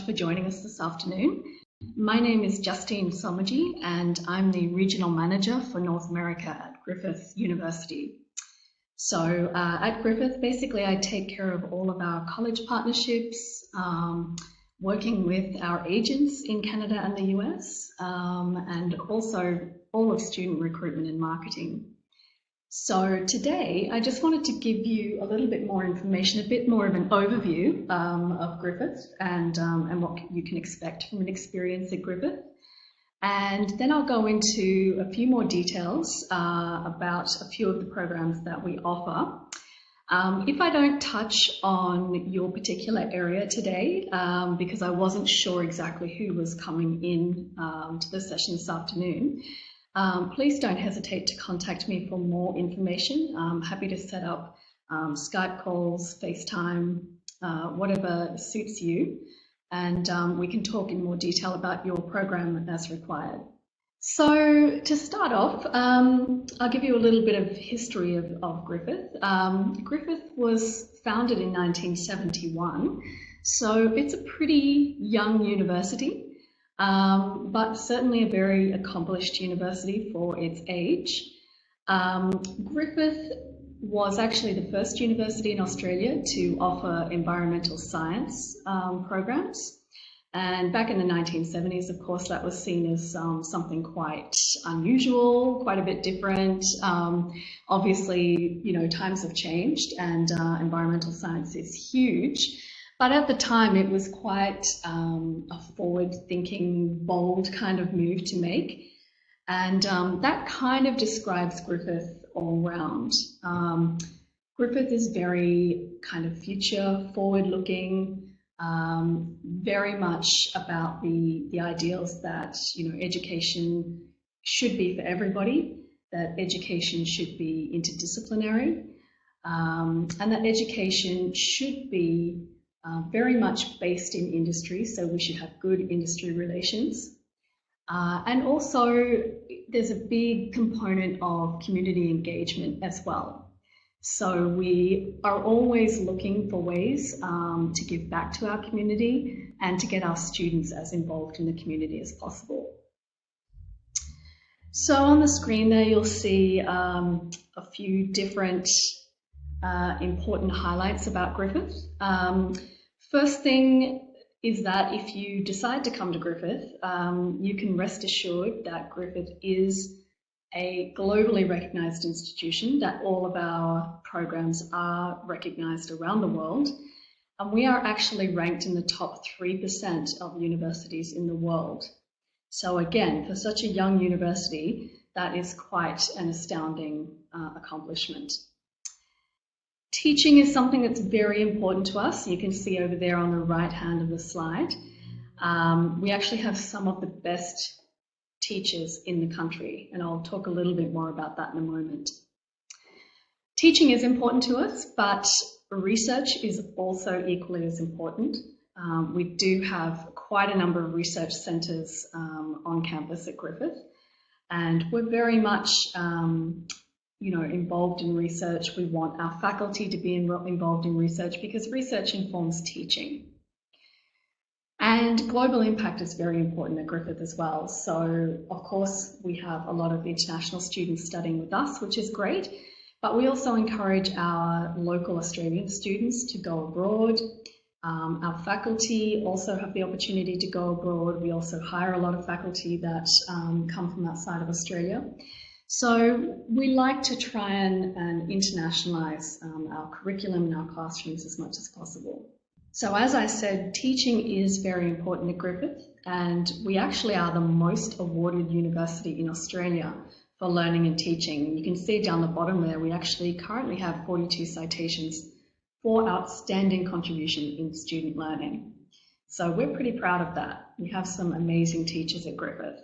for joining us this afternoon. My name is Justine Somaji and I'm the Regional Manager for North America at Griffith University. So at Griffith, basically I take care of all of our college partnerships, working with our agents in Canada and the US, and also all of student recruitment and marketing. So today, I just wanted to give you a little bit more information, a bit more of an overview of Griffith and what you can expect from an experience at Griffith. And then I'll go into a few more details about a few of the programs that we offer. If I don't touch on your particular area today, because I wasn't sure exactly who was coming in to the session this afternoon, please don't hesitate to contact me for more information. I'm happy to set up Skype calls, FaceTime, whatever suits you, and we can talk in more detail about your program as required. So to start off, I'll give you a little bit of history of Griffith. Griffith was founded in 1971, so it's a pretty young university. But certainly a very accomplished university for its age. Griffith was actually the first university in Australia to offer environmental science programs. And back in the 1970s, of course, that was seen as something quite unusual, quite a bit different. Obviously, you know, times have changed and environmental science is huge. But at the time, it was quite a forward-thinking, bold kind of move to make. And that kind of describes Griffith all round. Griffith is very kind of future forward-looking, very much about the ideals that, you know, education should be for everybody, that education should be interdisciplinary, and that education should be very much based in industry, so we should have good industry relations. And also, there's a big component of community engagement as well. So we are always looking for ways to give back to our community and to get our students as involved in the community as possible. So on the screen there, you'll see a few different important highlights about Griffith. First thing is that if you decide to come to Griffith, you can rest assured that Griffith is a globally recognised institution, that all of our programs are recognised around the world, and we are actually ranked in the top 3% of universities in the world. So again, for such a young university, that is quite an astounding accomplishment. Teaching is something that's very important to us. You can see over there on the right hand of the slide. We actually have some of the best teachers in the country, and I'll talk a little bit more about that in a moment. Teaching is important to us, but research is also equally as important. We do have quite a number of research centres on campus at Griffith, and we're very much involved in research. We want our faculty to be involved in research because research informs teaching. And global impact is very important at Griffith as well. So, of course, we have a lot of international students studying with us, which is great, but we also encourage our local Australian students to go abroad. Our faculty also have the opportunity to go abroad. We also hire a lot of faculty that come from outside of Australia. So we like to try and internationalise our curriculum and our classrooms as much as possible. So as I said, teaching is very important at Griffith, and we actually are the most awarded university in Australia for learning and teaching. You can see down the bottom there, we actually currently have 42 citations for outstanding contribution in student learning. So we're pretty proud of that. We have some amazing teachers at Griffith.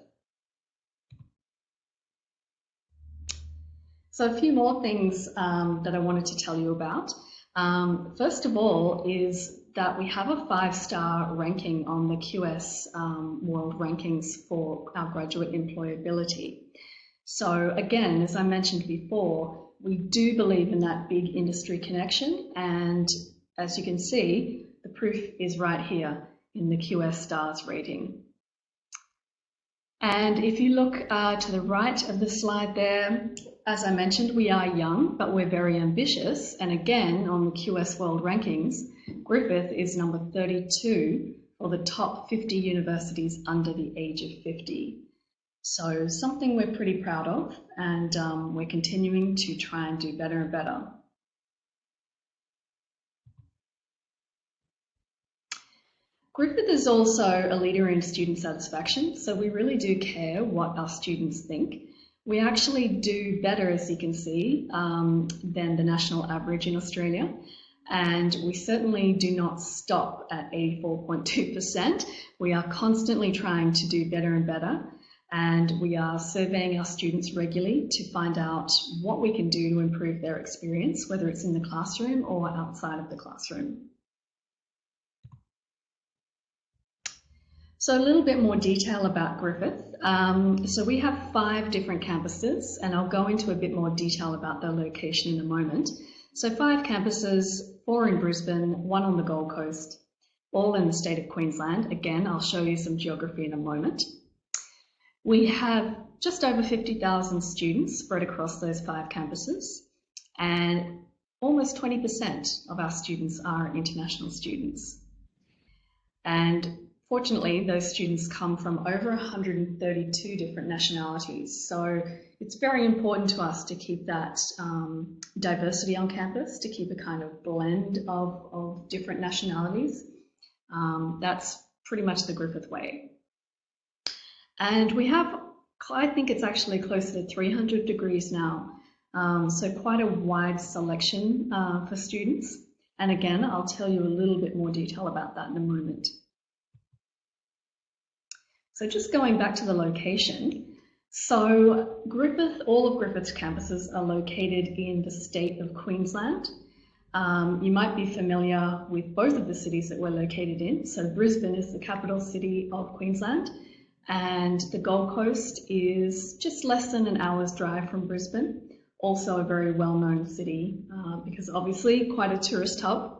So a few more things that I wanted to tell you about. First of all is that we have a 5-star ranking on the QS World Rankings for our graduate employability. So again, as I mentioned before, we do believe in that big industry connection, and as you can see, the proof is right here. in the QS stars rating. And if you look to the right of the slide there, as I mentioned, we are young, but we're very ambitious. And again, on the QS World Rankings, Griffith is number 32 for the top 50 universities under the age of 50. So something we're pretty proud of, and we're continuing to try and do better and better. Griffith is also a leader in student satisfaction, so we really do care what our students think. We actually do better, as you can see, than the national average in Australia, and we certainly do not stop at 84.2%. We are constantly trying to do better and better, and we are surveying our students regularly to find out what we can do to improve their experience, whether it's in the classroom or outside of the classroom. So a little bit more detail about Griffith. So we have 5 different campuses, and I'll go into a bit more detail about their location in a moment. So 5 campuses, 4 in Brisbane, 1 on the Gold Coast, all in the state of Queensland. Again, I'll show you some geography in a moment. We have just over 50,000 students spread across those 5 campuses, and almost 20% of our students are international students. And fortunately, those students come from over 132 different nationalities. So it's very important to us to keep that diversity on campus, to keep a kind of blend of different nationalities. That's pretty much the Griffith way. And we have, I think it's actually closer to 300 degrees now. So quite a wide selection for students. And again, I'll tell you a little bit more detail about that in a moment. So just going back to the location, so Griffith, all of Griffith's campuses are located in the state of Queensland. You might be familiar with both of the cities that we're located in. So Brisbane is the capital city of Queensland, and the Gold Coast is just less than an hour's drive from Brisbane. Also a very well-known city because obviously quite a tourist hub.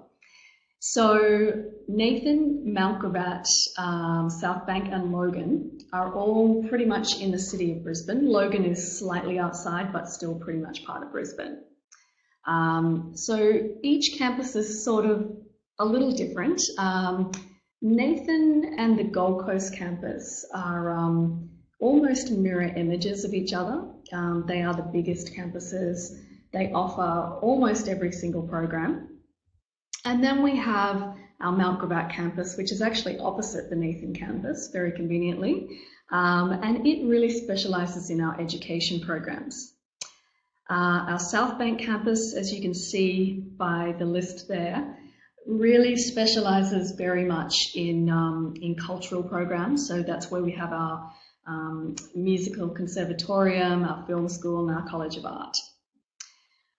So Nathan, Mount Gravatt, South Bank and Logan are all pretty much in the city of Brisbane. Logan is slightly outside, but still pretty much part of Brisbane. So each campus is sort of a little different. Nathan and the Gold Coast campus are almost mirror images of each other. They are the biggest campuses. They offer almost every single program. And then we have our Mount Gravatt campus, which is actually opposite the Nathan campus, very conveniently. And it really specialises in our education programs. Our South Bank campus, as you can see by the list there, really specialises very much in cultural programs. So that's where we have our musical conservatorium, our film school, and our College of Art.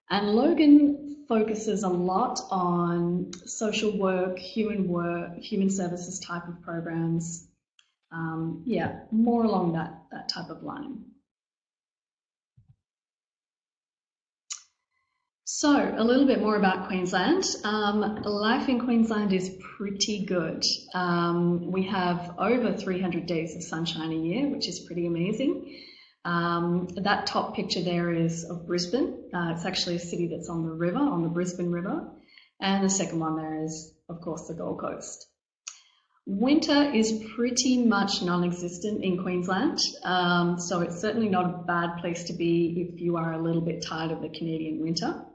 And Logan focuses a lot on social work, human services type of programs. Yeah, more along that type of line. So a little bit more about Queensland. Life in Queensland is pretty good. We have over 300 days of sunshine a year, which is pretty amazing. That top picture there is of Brisbane. It's actually a city that's on the river, on the Brisbane River. And the second one there is, of course, the Gold Coast. Winter is pretty much non-existent in Queensland, so it's certainly not a bad place to be if you are a little bit tired of the Canadian winter.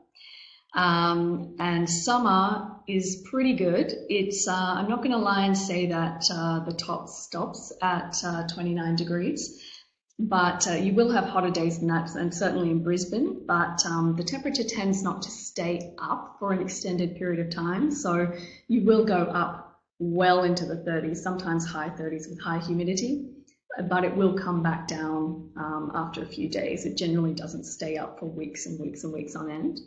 And summer is pretty good. It's, I'm not going to lie and say that the top stops at 29 degrees. But you will have hotter days than that, and certainly in Brisbane, but the temperature tends not to stay up for an extended period of time. So you will go up well into the 30s, sometimes high 30s with high humidity, but it will come back down after a few days. It generally doesn't stay up for weeks and weeks and weeks on end.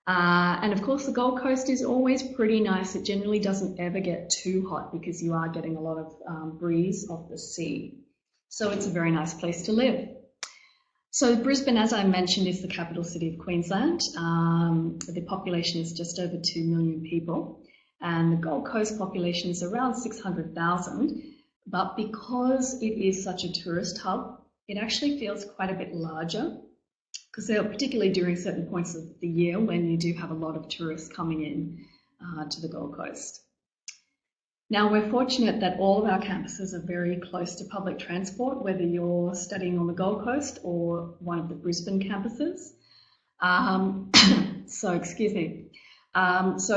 And of course, the Gold Coast is always pretty nice. It generally doesn't ever get too hot because you are getting a lot of breeze off the sea. So it's a very nice place to live. So Brisbane, as I mentioned, is the capital city of Queensland. The population is just over 2 million people. and the Gold Coast population is around 600,000. But because it is such a tourist hub, it actually feels quite a bit larger, because particularly during certain points of the year when you do have a lot of tourists coming in to the Gold Coast. Now, we're fortunate that all of our campuses are very close to public transport, whether you're studying on the Gold Coast or one of the Brisbane campuses. So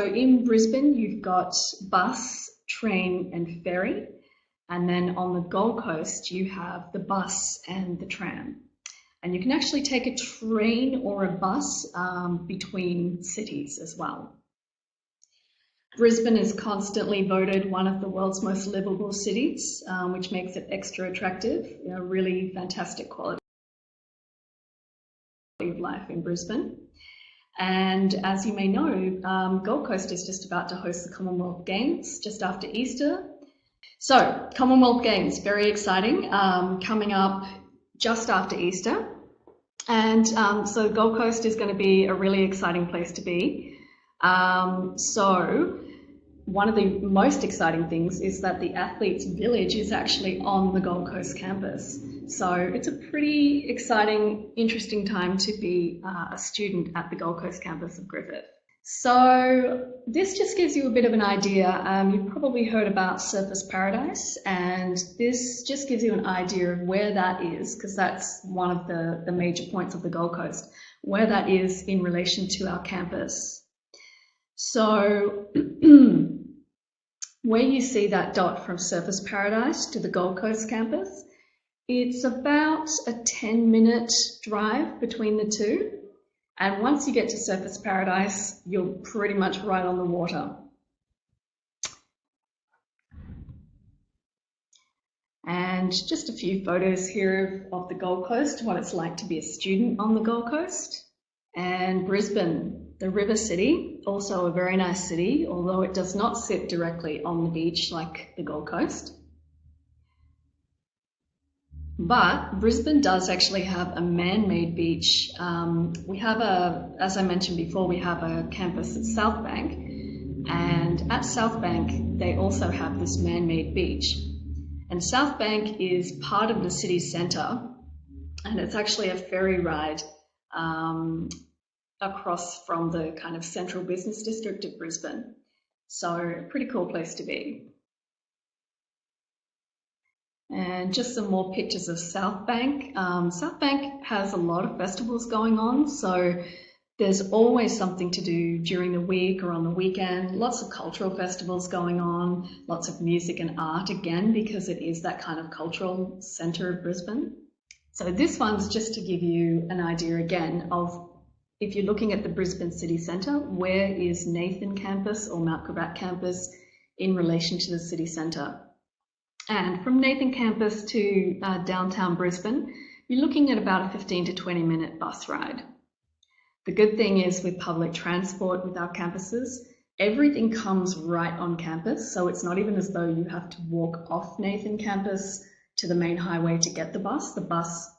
in Brisbane, you've got bus, train and ferry. And then on the Gold Coast, you have the bus and the tram. And you can actually take a train or a bus between cities as well. Brisbane is constantly voted one of the world's most livable cities, which makes it extra attractive. You know, really fantastic quality of life in Brisbane. And as you may know, Gold Coast is just about to host the Commonwealth Games just after Easter. So Commonwealth Games, very exciting, coming up just after Easter. And so Gold Coast is going to be a really exciting place to be. So one of the most exciting things is that the Athletes Village is actually on the Gold Coast campus. So it's a pretty exciting, interesting time to be a student at the Gold Coast campus of Griffith. So this just gives you a bit of an idea. You've probably heard about Surfers Paradise, and this just gives you an idea of where that is, because that's one of the major points of the Gold Coast, where that is in relation to our campus. So where you see that dot from Surfers Paradise to the Gold Coast campus, it's about a 10-minute drive between the two. And once you get to Surfers Paradise, you're pretty much right on the water. And just a few photos here of the Gold Coast, what it's like to be a student on the Gold Coast. And Brisbane, the river city, also a very nice city, although it does not sit directly on the beach like the Gold Coast. But Brisbane does actually have a man-made beach. We have as I mentioned before, we have a campus at South Bank, and at South Bank they also have this man-made beach. And South Bank is part of the city centre, and it's actually a ferry ride across from the kind of central business district of Brisbane. So a pretty cool place to be. And just some more pictures of South Bank. South Bank has a lot of festivals going on, so there's always something to do during the week or on the weekend. Lots of cultural festivals going on, lots of music and art, again, because it is that kind of cultural centre of Brisbane. So this one's just to give you an idea again of, if you're looking at the Brisbane city centre, where is Nathan campus or Mount Gravatt campus in relation to the city centre? And from Nathan campus to downtown Brisbane, you're looking at about a 15 to 20 minute bus ride. The good thing is with public transport with our campuses, everything comes right on campus. So it's not even as though you have to walk off Nathan campus to the main highway to get the bus. The bus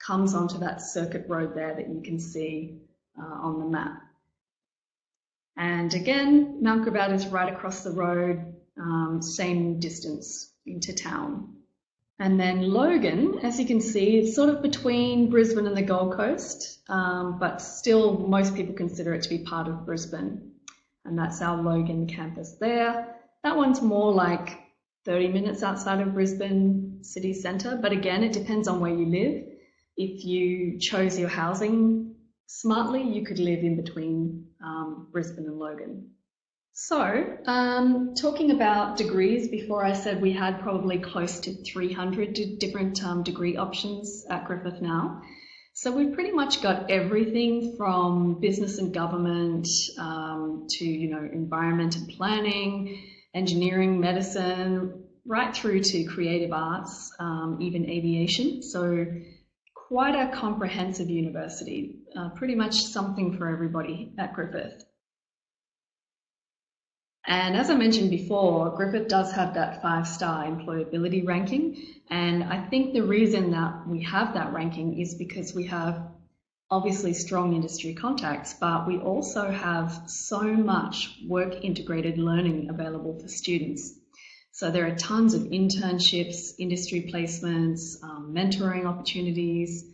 comes onto that circuit road there that you can see on the map. And again, Mount Gravatt is right across the road, same distance into town. And then Logan, as you can see, is sort of between Brisbane and the Gold Coast, but still most people consider it to be part of Brisbane. And that's our Logan campus there. That one's more like 30 minutes outside of Brisbane city centre, but again, it depends on where you live. If you chose your housing smartly, you could live in between Brisbane and Logan. So, talking about degrees, before I said we had probably close to 300 different degree options at Griffith now. So we've pretty much got everything from business and government to, environment and planning, engineering, medicine, right through to creative arts, even aviation. So quite a comprehensive university, pretty much something for everybody at Griffith. And as I mentioned before, Griffith does have that 5-star employability ranking. And I think the reason that we have that ranking is because we have obviously strong industry contacts, but we also have so much work integrated learning available for students. So there are tons of internships, industry placements, mentoring opportunities.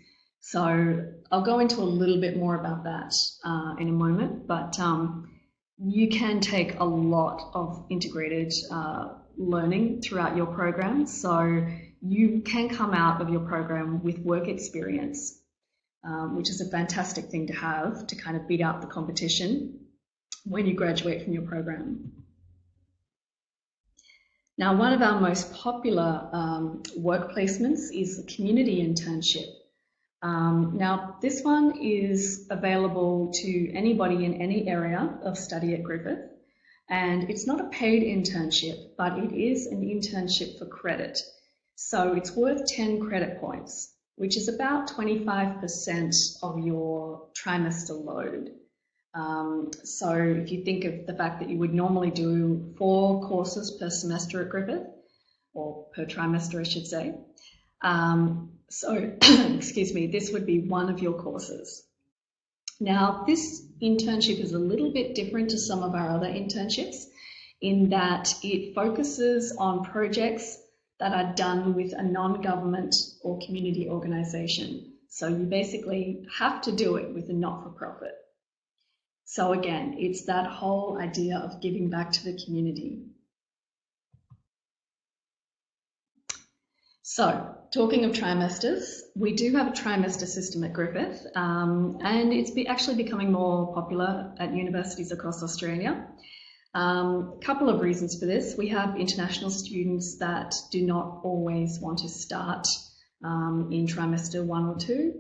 So I'll go into a little bit more about that in a moment, but you can take a lot of integrated learning throughout your program. So you can come out of your program with work experience, which is a fantastic thing to have to kind of beat out the competition when you graduate from your program. Now, one of our most popular work placements is the community internship. Now, this one is available to anybody in any area of study at Griffith, and it's not a paid internship, but it is an internship for credit. So it's worth 10 credit points, which is about 25% of your trimester load. So if you think of the fact that you would normally do 4 courses per semester at Griffith, or per trimester, I should say. So, excuse me, this would be one of your courses. Now, this internship is a little bit different to some of our other internships in that it focuses on projects that are done with a non-government or community organisation. So you basically have to do it with a not-for-profit. So again, it's that whole idea of giving back to the community. So, talking of trimesters, we do have a trimester system at Griffith, and it's actually becoming more popular at universities across Australia. A couple of reasons for this. We have international students that do not always want to start in trimester 1 or 2.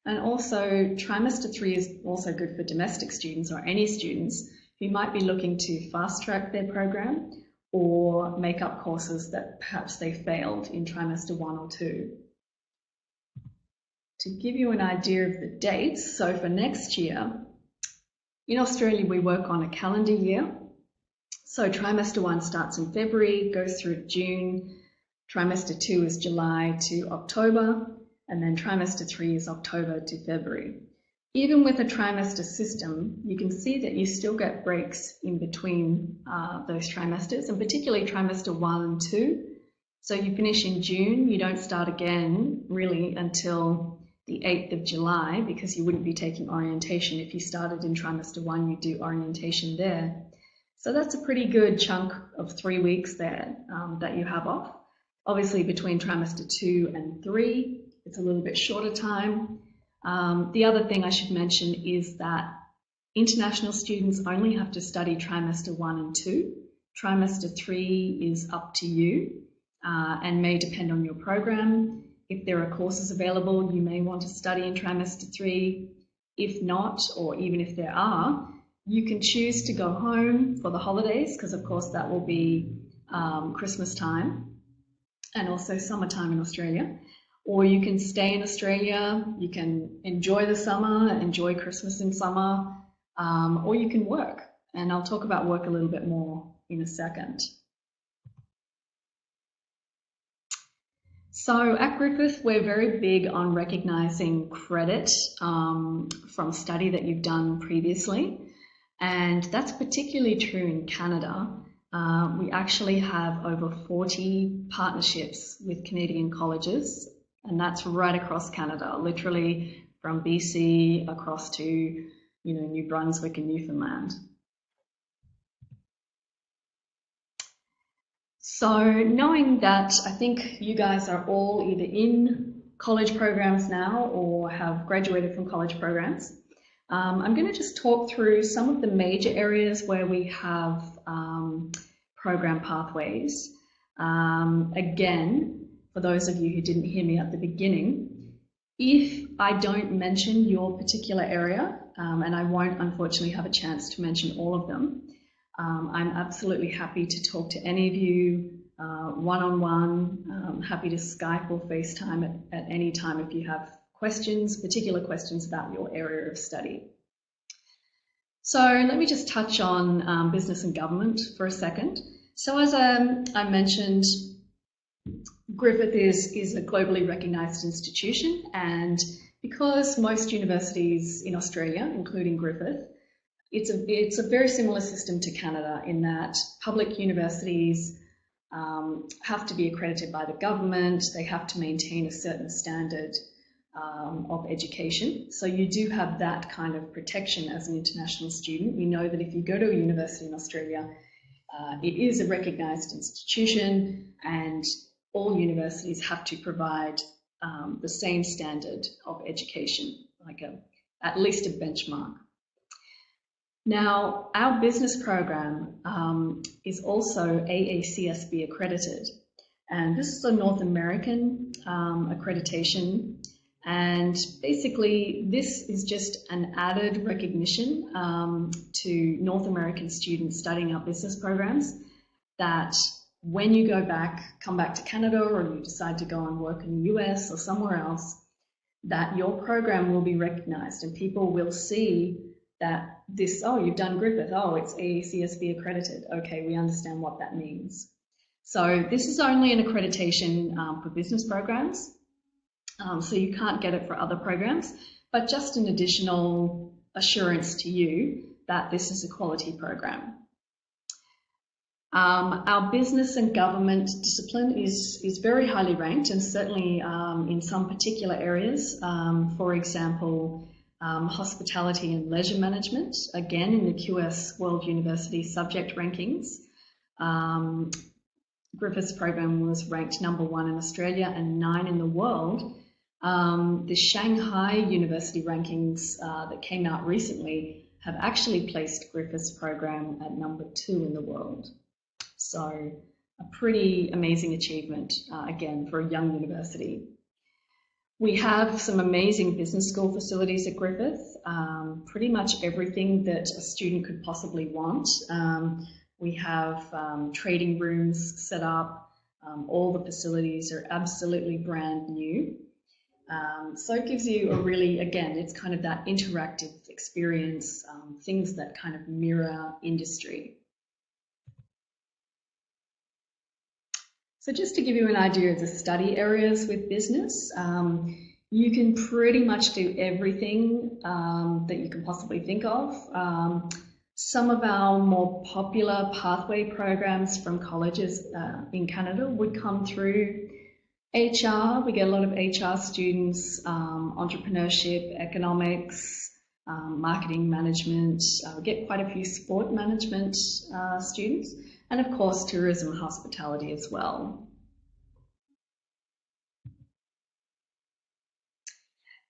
And also trimester 3 is also good for domestic students or any students who might be looking to fast track their program or make up courses that perhaps they failed in trimester 1 or 2. To give you an idea of the dates, so for next year, in Australia we work on a calendar year. So trimester 1 starts in February, goes through June, trimester 2 is July to October, and then trimester 3 is October to February. Even with a trimester system, you can see that you still get breaks in between those trimesters, and particularly trimester 1 and 2. So you finish in June, you don't start again really until the 8th of July, because you wouldn't be taking orientation. If you started in trimester 1, you do orientation there. So that's a pretty good chunk of 3 weeks there that you have off. Obviously between trimester 2 and 3, it's a little bit shorter time. The other thing I should mention is that international students only have to study trimester 1 and 2. Trimester 3 is up to you and may depend on your program. If there are courses available, you may want to study in trimester 3. If not, or even if there are, you can choose to go home for the holidays, because of course that will be Christmas time and also summertime in Australia. Or you can stay in Australia, you can enjoy the summer, enjoy Christmas in summer, or you can work. And I'll talk about work a little bit more in a second. So at Griffith, we're very big on recognising credit from study that you've done previously. And that's particularly true in Canada. We actually have over 40 partnerships with Canadian colleges, and that's right across Canada, literally from BC across to New Brunswick and Newfoundland. So knowing that, I think you guys are all either in college programs now or have graduated from college programs. I'm going to just talk through some of the major areas where we have program pathways. Again, for those of you who didn't hear me at the beginning, if I don't mention your particular area, and I won't unfortunately have a chance to mention all of them, I'm absolutely happy to talk to any of you one-on-one, happy to Skype or FaceTime at any time if you have questions, particular questions about your area of study. So let me just touch on business and government for a second. So as I mentioned, Griffith is a globally recognised institution, and Because most universities in Australia, including Griffith, it's a very similar system to Canada in that public universities have to be accredited by the government. They have to maintain a certain standard of education. So you do have that kind of protection as an international student. You know that if you go to a university in Australia, it is a recognised institution, and all universities have to provide the same standard of education, like at least a benchmark. Now, our business program is also AACSB accredited, and this is a North American accreditation, and basically this is just an added recognition to North American students studying our business programs that when you come back to Canada, or you decide to go and work in the US or somewhere else, that your program will be recognized and people will see that this, oh, you've done Griffith, oh, it's AACSB accredited. Okay, we understand what that means. So this is only an accreditation for business programs. So you can't get it for other programs, but just an additional assurance to you that this is a quality program. Our business and government discipline is very highly ranked, and certainly in some particular areas. For example, hospitality and leisure management, again in the QS World University subject rankings. Griffith's program was ranked #1 in Australia and 9 in the world. The Shanghai University rankings that came out recently have actually placed Griffith's program at #2 in the world. So a pretty amazing achievement, again, for a young university. We have some amazing business school facilities at Griffith, pretty much everything that a student could possibly want. We have trading rooms set up. All the facilities are absolutely brand new. So it gives you a really, again, it's kind of that interactive experience, things that kind of mirror industry. So just to give you an idea of the study areas with business, you can pretty much do everything that you can possibly think of. Some of our more popular pathway programs from colleges in Canada would come through HR. We get a lot of HR students, entrepreneurship, economics, marketing management. We get quite a few sport management students, and of course tourism and hospitality as well.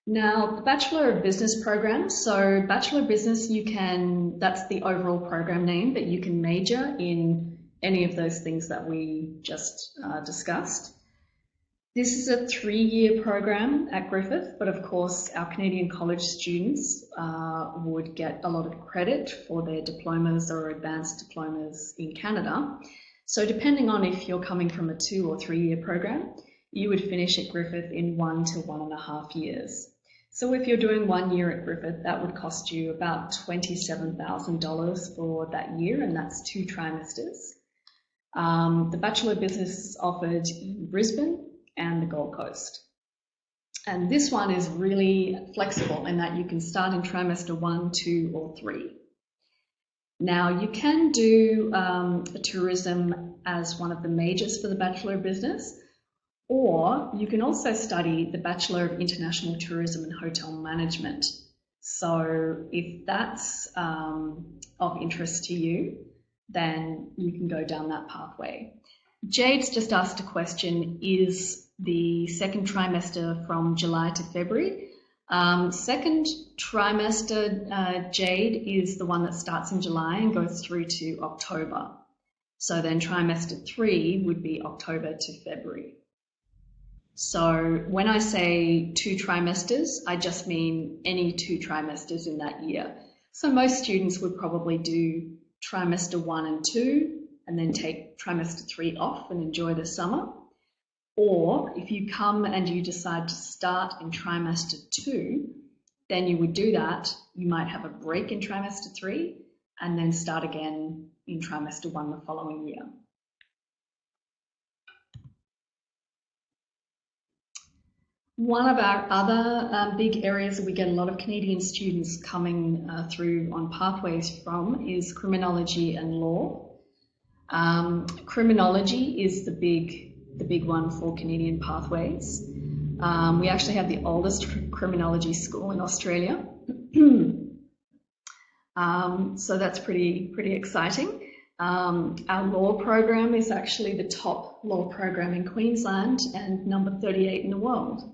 Now, the Bachelor of Business program. So Bachelor of Business, that's the overall program name, but you can major in any of those things that we just discussed. This is a 3-year program at Griffith, but of course our Canadian college students would get a lot of credit for their diplomas or advanced diplomas in Canada. So depending on if you're coming from a 2 or 3-year program, you would finish at Griffith in 1 to 1.5 years. So if you're doing 1 year at Griffith, that would cost you about $27,000 for that year, and that's 2 trimesters. The Bachelor of Business is offered in Brisbane and the Gold Coast. And this one is really flexible in that you can start in trimester 1, 2, or 3. Now you can do tourism as one of the majors for the Bachelor of Business, or you can also study the Bachelor of International Tourism and Hotel Management. So if that's of interest to you, then you can go down that pathway. Jade's just asked a question, is the second trimester from July to February? Second trimester, Jade, is the one that starts in July and goes through to October. So then trimester 3 would be October to February. So when I say 2 trimesters, I just mean any 2 trimesters in that year. So most students would probably do trimester 1 and 2 and then take trimester 3 off and enjoy the summer. Or if you come and you decide to start in trimester 2, then you would do that. You might have a break in trimester 3 and then start again in trimester 1 the following year. One of our other big areas that we get a lot of Canadian students coming through on pathways from is criminology and law. Criminology is the big one for Canadian pathways. We actually have the oldest criminology school in Australia. So that's pretty exciting. Our law program is actually the top law program in Queensland and number 38 in the world.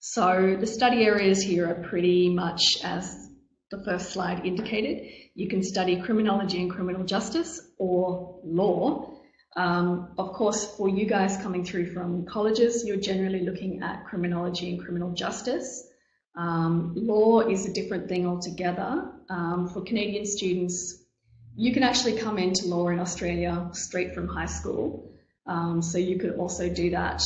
So the study areas here are pretty much as the first slide indicated. You can study criminology and criminal justice or law. Of course, for you guys coming through from colleges, you're generally looking at criminology and criminal justice. Law is a different thing altogether. For Canadian students, you can actually come into law in Australia straight from high school. So you could also do that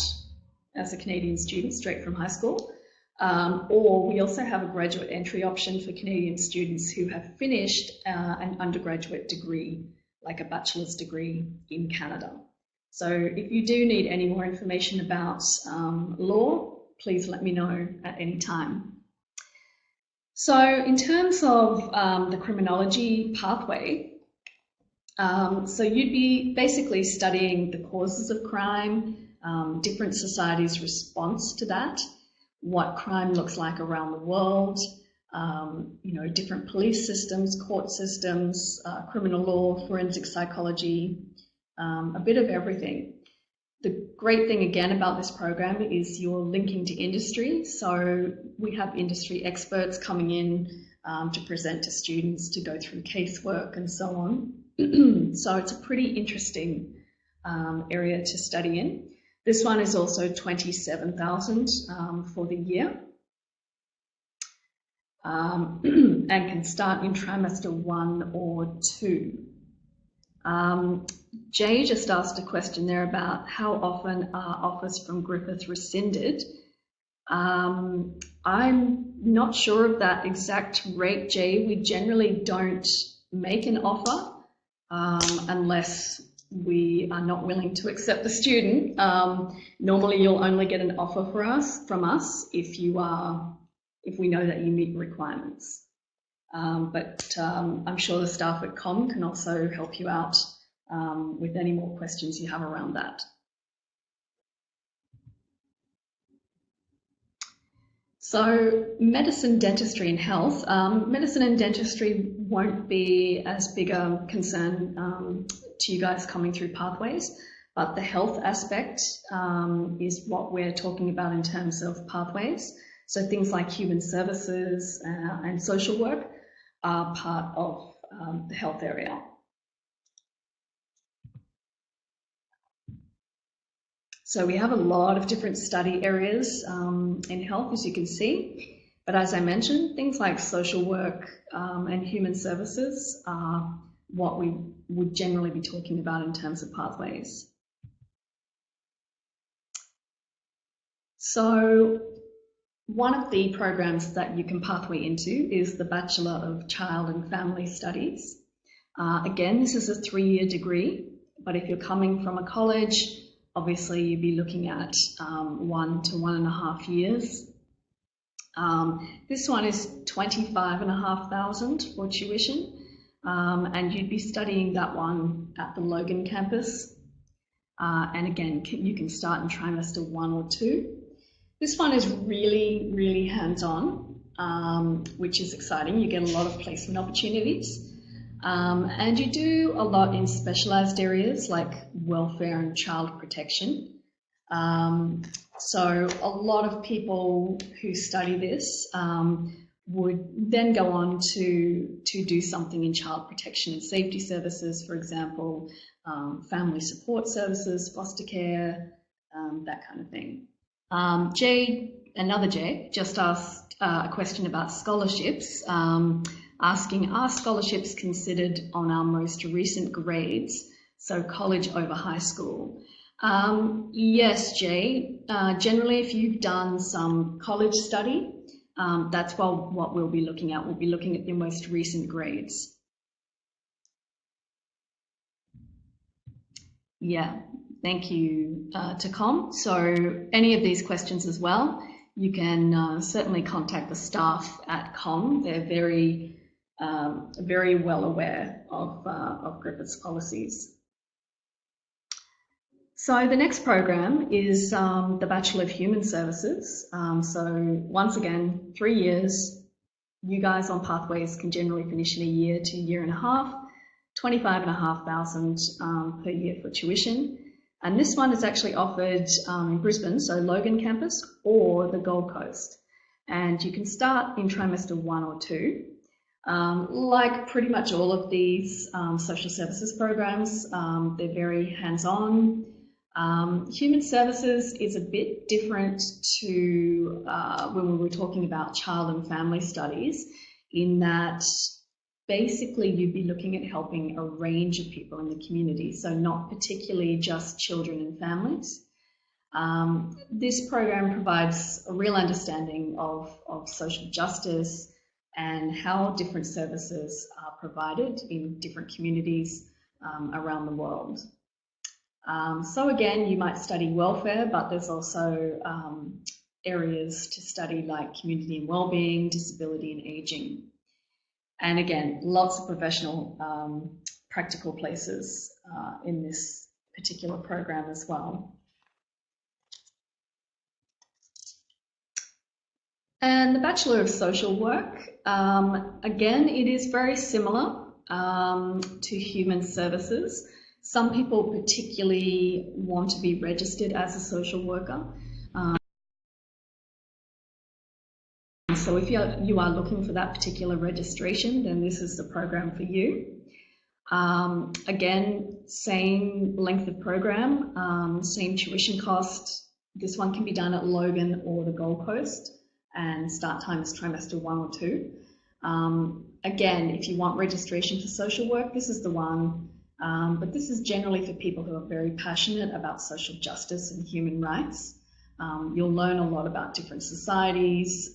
as a Canadian student straight from high school. Or we also have a graduate entry option for Canadian students who have finished an undergraduate degree, like a bachelor's degree in Canada. So if you do need any more information about law, please let me know at any time. So in terms of the criminology pathway, so you'd be basically studying the causes of crime, different societies' response to that, what crime looks like around the world, you know, different police systems, court systems, criminal law, forensic psychology, a bit of everything. The great thing again about this program is you're linking to industry. So we have industry experts coming in to present to students, to go through casework and so on. So it's a pretty interesting area to study in. This one is also $27,000 for the year and can start in trimester 1 or 2. Jay just asked a question there about how often are offers from Griffith rescinded. I'm not sure of that exact rate, Jay. We generally don't make an offer unless we are not willing to accept the student. Normally you'll only get an offer from us if we know that you meet the requirements. But I'm sure the staff at KOM can also help you out with any more questions you have around that. So medicine, dentistry and health. Medicine and dentistry won't be as big a concern to you guys coming through pathways, but the health aspect is what we're talking about in terms of pathways. So things like human services and social work are part of the health area. So we have a lot of different study areas in health, as you can see. But as I mentioned, things like social work and human services are what we would generally be talking about in terms of pathways. So one of the programs that you can pathway into is the Bachelor of Child and Family Studies. Again, this is a 3-year degree, but if you're coming from a college, obviously you'd be looking at 1 to 1.5 years. This one is $25,500 for tuition, and you'd be studying that one at the Logan campus. And again, you can start in trimester 1 or 2. This one is really hands-on, which is exciting. You get a lot of placement opportunities. And you do a lot in specialised areas like welfare and child protection. So a lot of people who study this would then go on to do something in child protection and safety services, for example, family support services, foster care, that kind of thing. Another Jay just asked a question about scholarships, asking, are scholarships considered on our most recent grades, so college over high school? Yes, Jay. Generally, if you've done some college study, that's what we'll be looking at. We'll be looking at your most recent grades. Yeah, Thank you to KOM. So any of these questions as well, you can certainly contact the staff at KOM. They're very well aware of Griffith's policies. So the next program is the Bachelor of Human Services. So once again, 3 years. You guys on Pathways can generally finish in a year to a year and a half, 25,500 per year for tuition. And this one is actually offered in Brisbane, so Logan campus or the Gold Coast. And you can start in trimester 1 or 2. Like pretty much all of these social services programs, they're very hands-on. Human services is a bit different to when we were talking about child and family studies, in that basically you'd be looking at helping a range of people in the community, so not particularly just children and families. This program provides a real understanding of social justice and how different services are provided in different communities around the world. So again, you might study welfare, but there's also areas to study like community and wellbeing, disability and aging. And again, lots of professional practical places in this particular program as well. And the Bachelor of Social Work, again, it is very similar to Human Services. Some people particularly want to be registered as a social worker. So if you are looking for that particular registration, then this is the program for you. Again, same length of program, same tuition cost. This one can be done at Logan or the Gold Coast, and start time is trimester 1 or 2. Again, if you want registration for social work, this is the one. But this is generally for people who are very passionate about social justice and human rights. You'll learn a lot about different societies,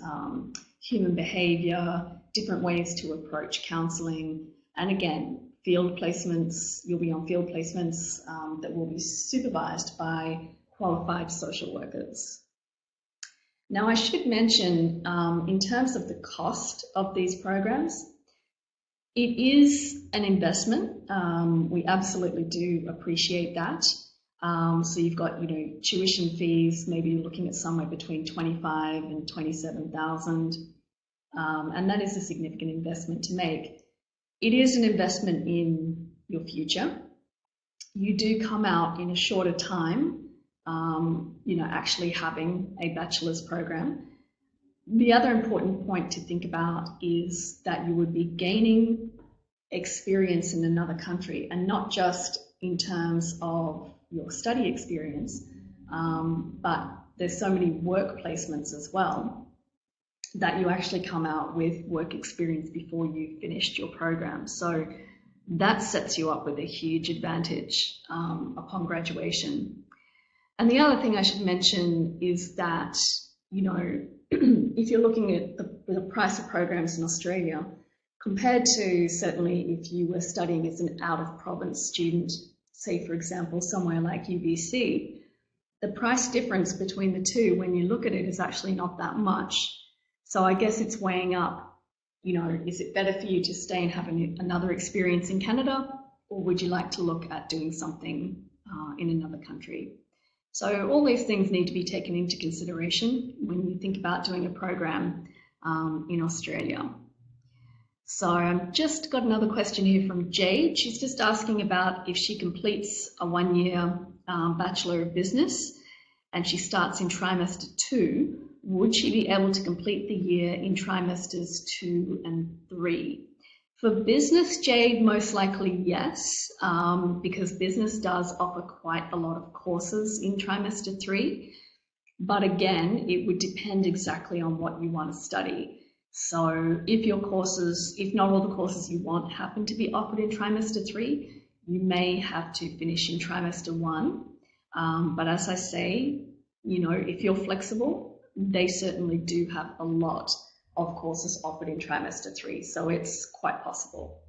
human behaviour, different ways to approach counselling, and again, field placements. You'll be on field placements that will be supervised by qualified social workers. Now, I should mention, in terms of the cost of these programs, it is an investment. We absolutely do appreciate that. So you've got, tuition fees. Maybe you're looking at somewhere between 25 and 27,000, and that is a significant investment to make. It is an investment in your future. You do come out in a shorter time, actually having a bachelor's program. The other important point to think about is that you would be gaining experience in another country, and not just in terms of your study experience, but there's so many work placements as well that you actually come out with work experience before you finished your program. So that sets you up with a huge advantage upon graduation. And the other thing I should mention is that, if you're looking at the price of programs in Australia, compared to certainly if you were studying as an out-of-province student, say for example somewhere like UBC, the price difference between the two when you look at it is actually not that much. So I guess it's weighing up, is it better for you to stay and have another experience in Canada, or would you like to look at doing something in another country? So all these things need to be taken into consideration when you think about doing a program in Australia. So I've just got another question here from Jade. She's just asking about if she completes a 1-year Bachelor of Business and she starts in trimester 2, would she be able to complete the year in trimesters 2 and 3? For business, Jade, most likely yes, because business does offer quite a lot of courses in trimester 3. But again, it would depend exactly on what you want to study. So if not all the courses you want happen to be offered in trimester 3, you may have to finish in trimester 1. But as I say, if you're flexible, they certainly do have a lot of courses offered in trimester 3, so it's quite possible.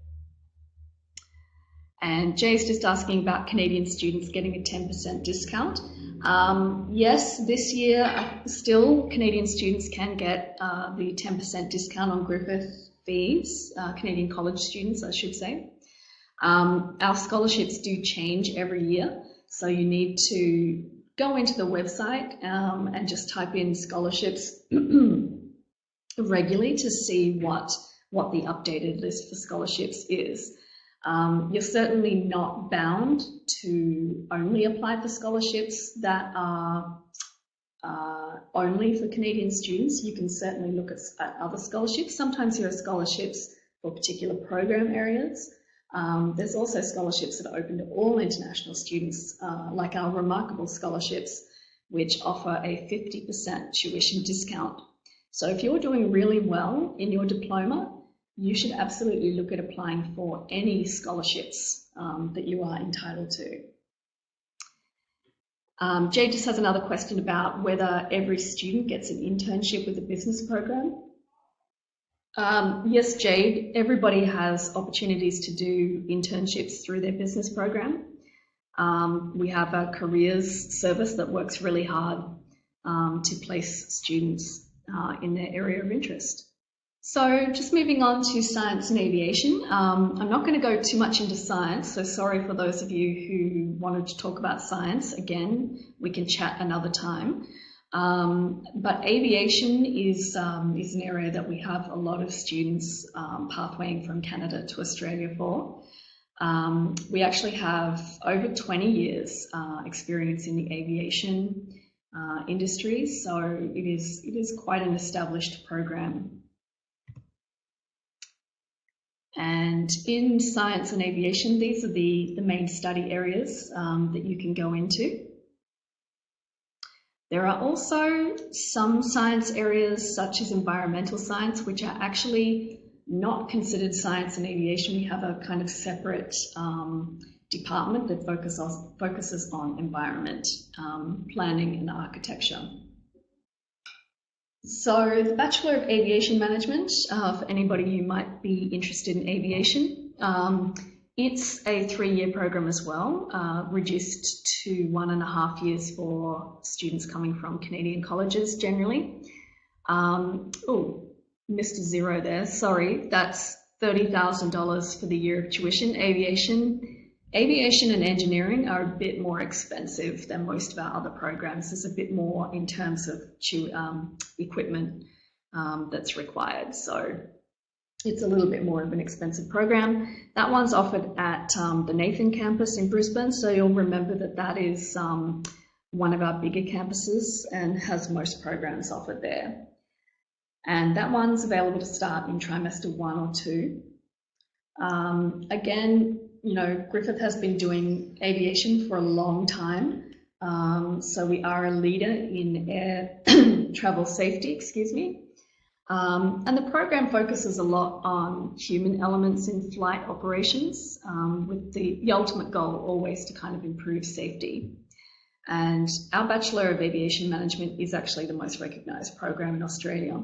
And Jay's just asking about Canadian students getting a 10% discount. Yes, this year still Canadian students can get the 10% discount on Griffith fees, Canadian college students, I should say. Our scholarships do change every year, so you need to go into the website and just type in scholarships regularly to see what the updated list for scholarships is. You're certainly not bound to only apply for scholarships that are only for Canadian students. You can certainly look at other scholarships. Sometimes there are scholarships for particular program areas. There's also scholarships that are open to all international students, like our Remarkable scholarships, which offer a 50% tuition discount. So if you're doing really well in your diploma, you should absolutely look at applying for any scholarships that you are entitled to. Jade just has another question about whether every student gets an internship with the business program. Yes, Jade, everybody has opportunities to do internships through their business program. We have a careers service that works really hard to place students in their area of interest. So just moving on to science and aviation. I'm not going to go too much into science, so sorry for those of you who wanted to talk about science. Again, we can chat another time. But aviation is an area that we have a lot of students pathwaying from Canada to Australia for. We actually have over 20 years experience in the aviation industry, so it is quite an established program. And in science and aviation, these are the main study areas that you can go into. There are also some science areas such as environmental science, which are actually not considered science and aviation. We have a kind of separate department that focuses on environment, planning and architecture. So the Bachelor of Aviation Management, for anybody who might be interested in aviation, it's a 3-year program as well, reduced to 1.5 years for students coming from Canadian colleges generally. Oh, missed a zero there, sorry, that's $30,000 for the year of tuition. Aviation and engineering are a bit more expensive than most of our other programs. There's a bit more in terms of equipment that's required. So it's a little bit more of an expensive program. That one's offered at the Nathan campus in Brisbane. So you'll remember that that is one of our bigger campuses and has most programs offered there. And that one's available to start in trimester 1 or 2. Again, you know, Griffith has been doing aviation for a long time. So we are a leader in air travel safety, excuse me. And the program focuses a lot on human elements in flight operations, with the ultimate goal always to kind of improve safety. And our Bachelor of Aviation Management is actually the most recognised program in Australia.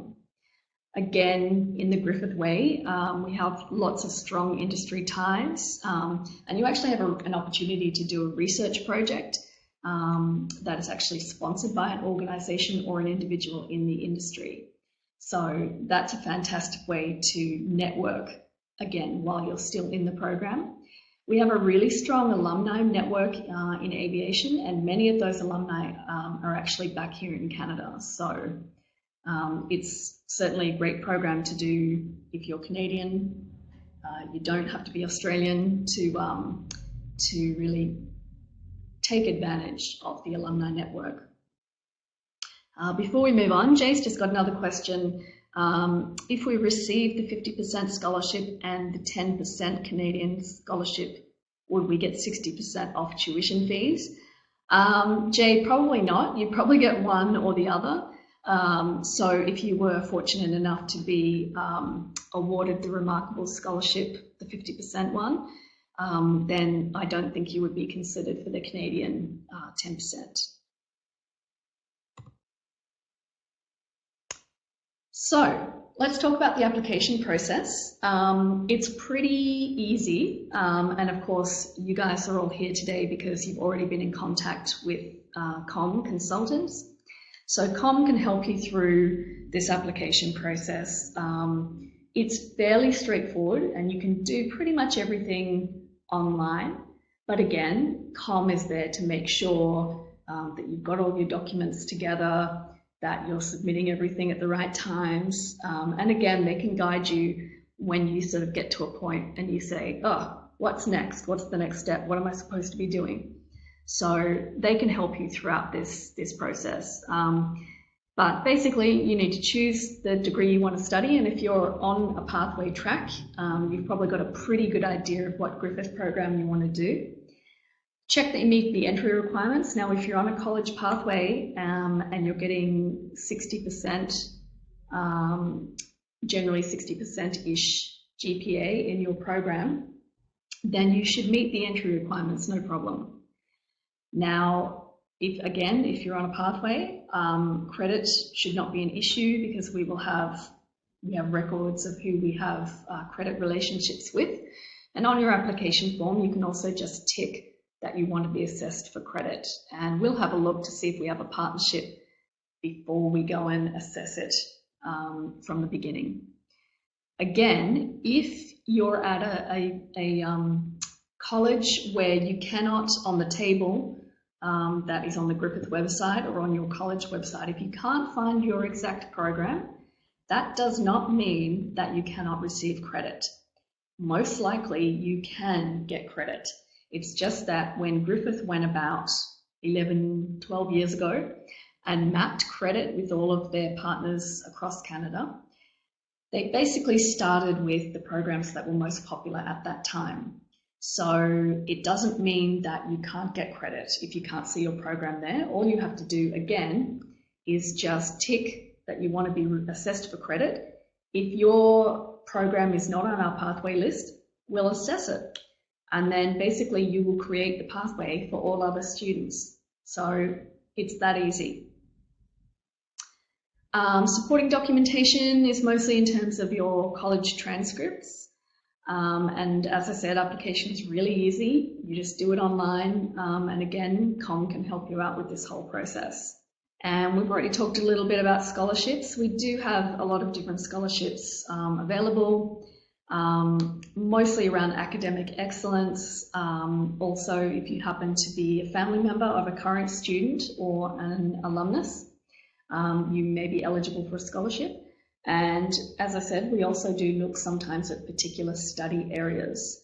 Again, in the Griffith way, we have lots of strong industry ties, and you actually have an opportunity to do a research project that is actually sponsored by an organisation or an individual in the industry. So that's a fantastic way to network, again, while you're still in the program. We have a really strong alumni network in aviation, and many of those alumni are actually back here in Canada. So it's certainly a great program to do if you're Canadian. You don't have to be Australian to really take advantage of the alumni network. Before we move on, Jay's just got another question. If we receive the 50% scholarship and the 10% Canadian scholarship, would we get 60% off tuition fees? Jay, probably not. You'd probably get one or the other. So if you were fortunate enough to be awarded the Remarkable Scholarship, the 50% one, then I don't think you would be considered for the Canadian 10%. So Let's talk about the application process. It's pretty easy, and of course you guys are all here today because you've already been in contact with KOM consultants. So KOM can help you through this application process. It's fairly straightforward and you can do pretty much everything online, but again, KOM is there to make sure that you've got all your documents together, that you're submitting everything at the right times. And again, they can guide you when you sort of get to a point and you say, oh, what's next? What's the next step? What am I supposed to be doing? So they can help you throughout this process. But basically, you need to choose the degree you want to study. And if you're on a pathway track, you've probably got a pretty good idea of what Griffith program you want to do. Check that you meet the entry requirements. Now, if you're on a college pathway and you're getting 60%, generally 60%-ish GPA in your program, then you should meet the entry requirements, no problem. Now, if you're on a pathway, credit should not be an issue because we have records of who we have credit relationships with. And on your application form, you can also just tick that you want to be assessed for credit, and we'll have a look to see if we have a partnership before we go and assess it from the beginning. Again, if you're at a college where you cannot, on the table that is on the Griffith website or on your college website, if you can't find your exact program, that does not mean that you cannot receive credit. Most likely you can get credit. It's just that when Griffith went about 11, 12 years ago and mapped credit with all of their partners across Canada, they basically started with the programs that were most popular at that time. So it doesn't mean that you can't get credit if you can't see your program there. All you have to do, again, is just tick that you want to be assessed for credit. If your program is not on our pathway list, we'll assess it. And then basically you will create the pathway for all other students. So it's that easy. Supporting documentation is mostly in terms of your college transcripts. And as I said, application is really easy. You just do it online. And again, KOM can help you out with this whole process. And we've already talked a little bit about scholarships. We do have a lot of different scholarships available. Mostly around academic excellence. Also, if you happen to be a family member of a current student or an alumnus, you may be eligible for a scholarship. And as I said, we also do look sometimes at particular study areas.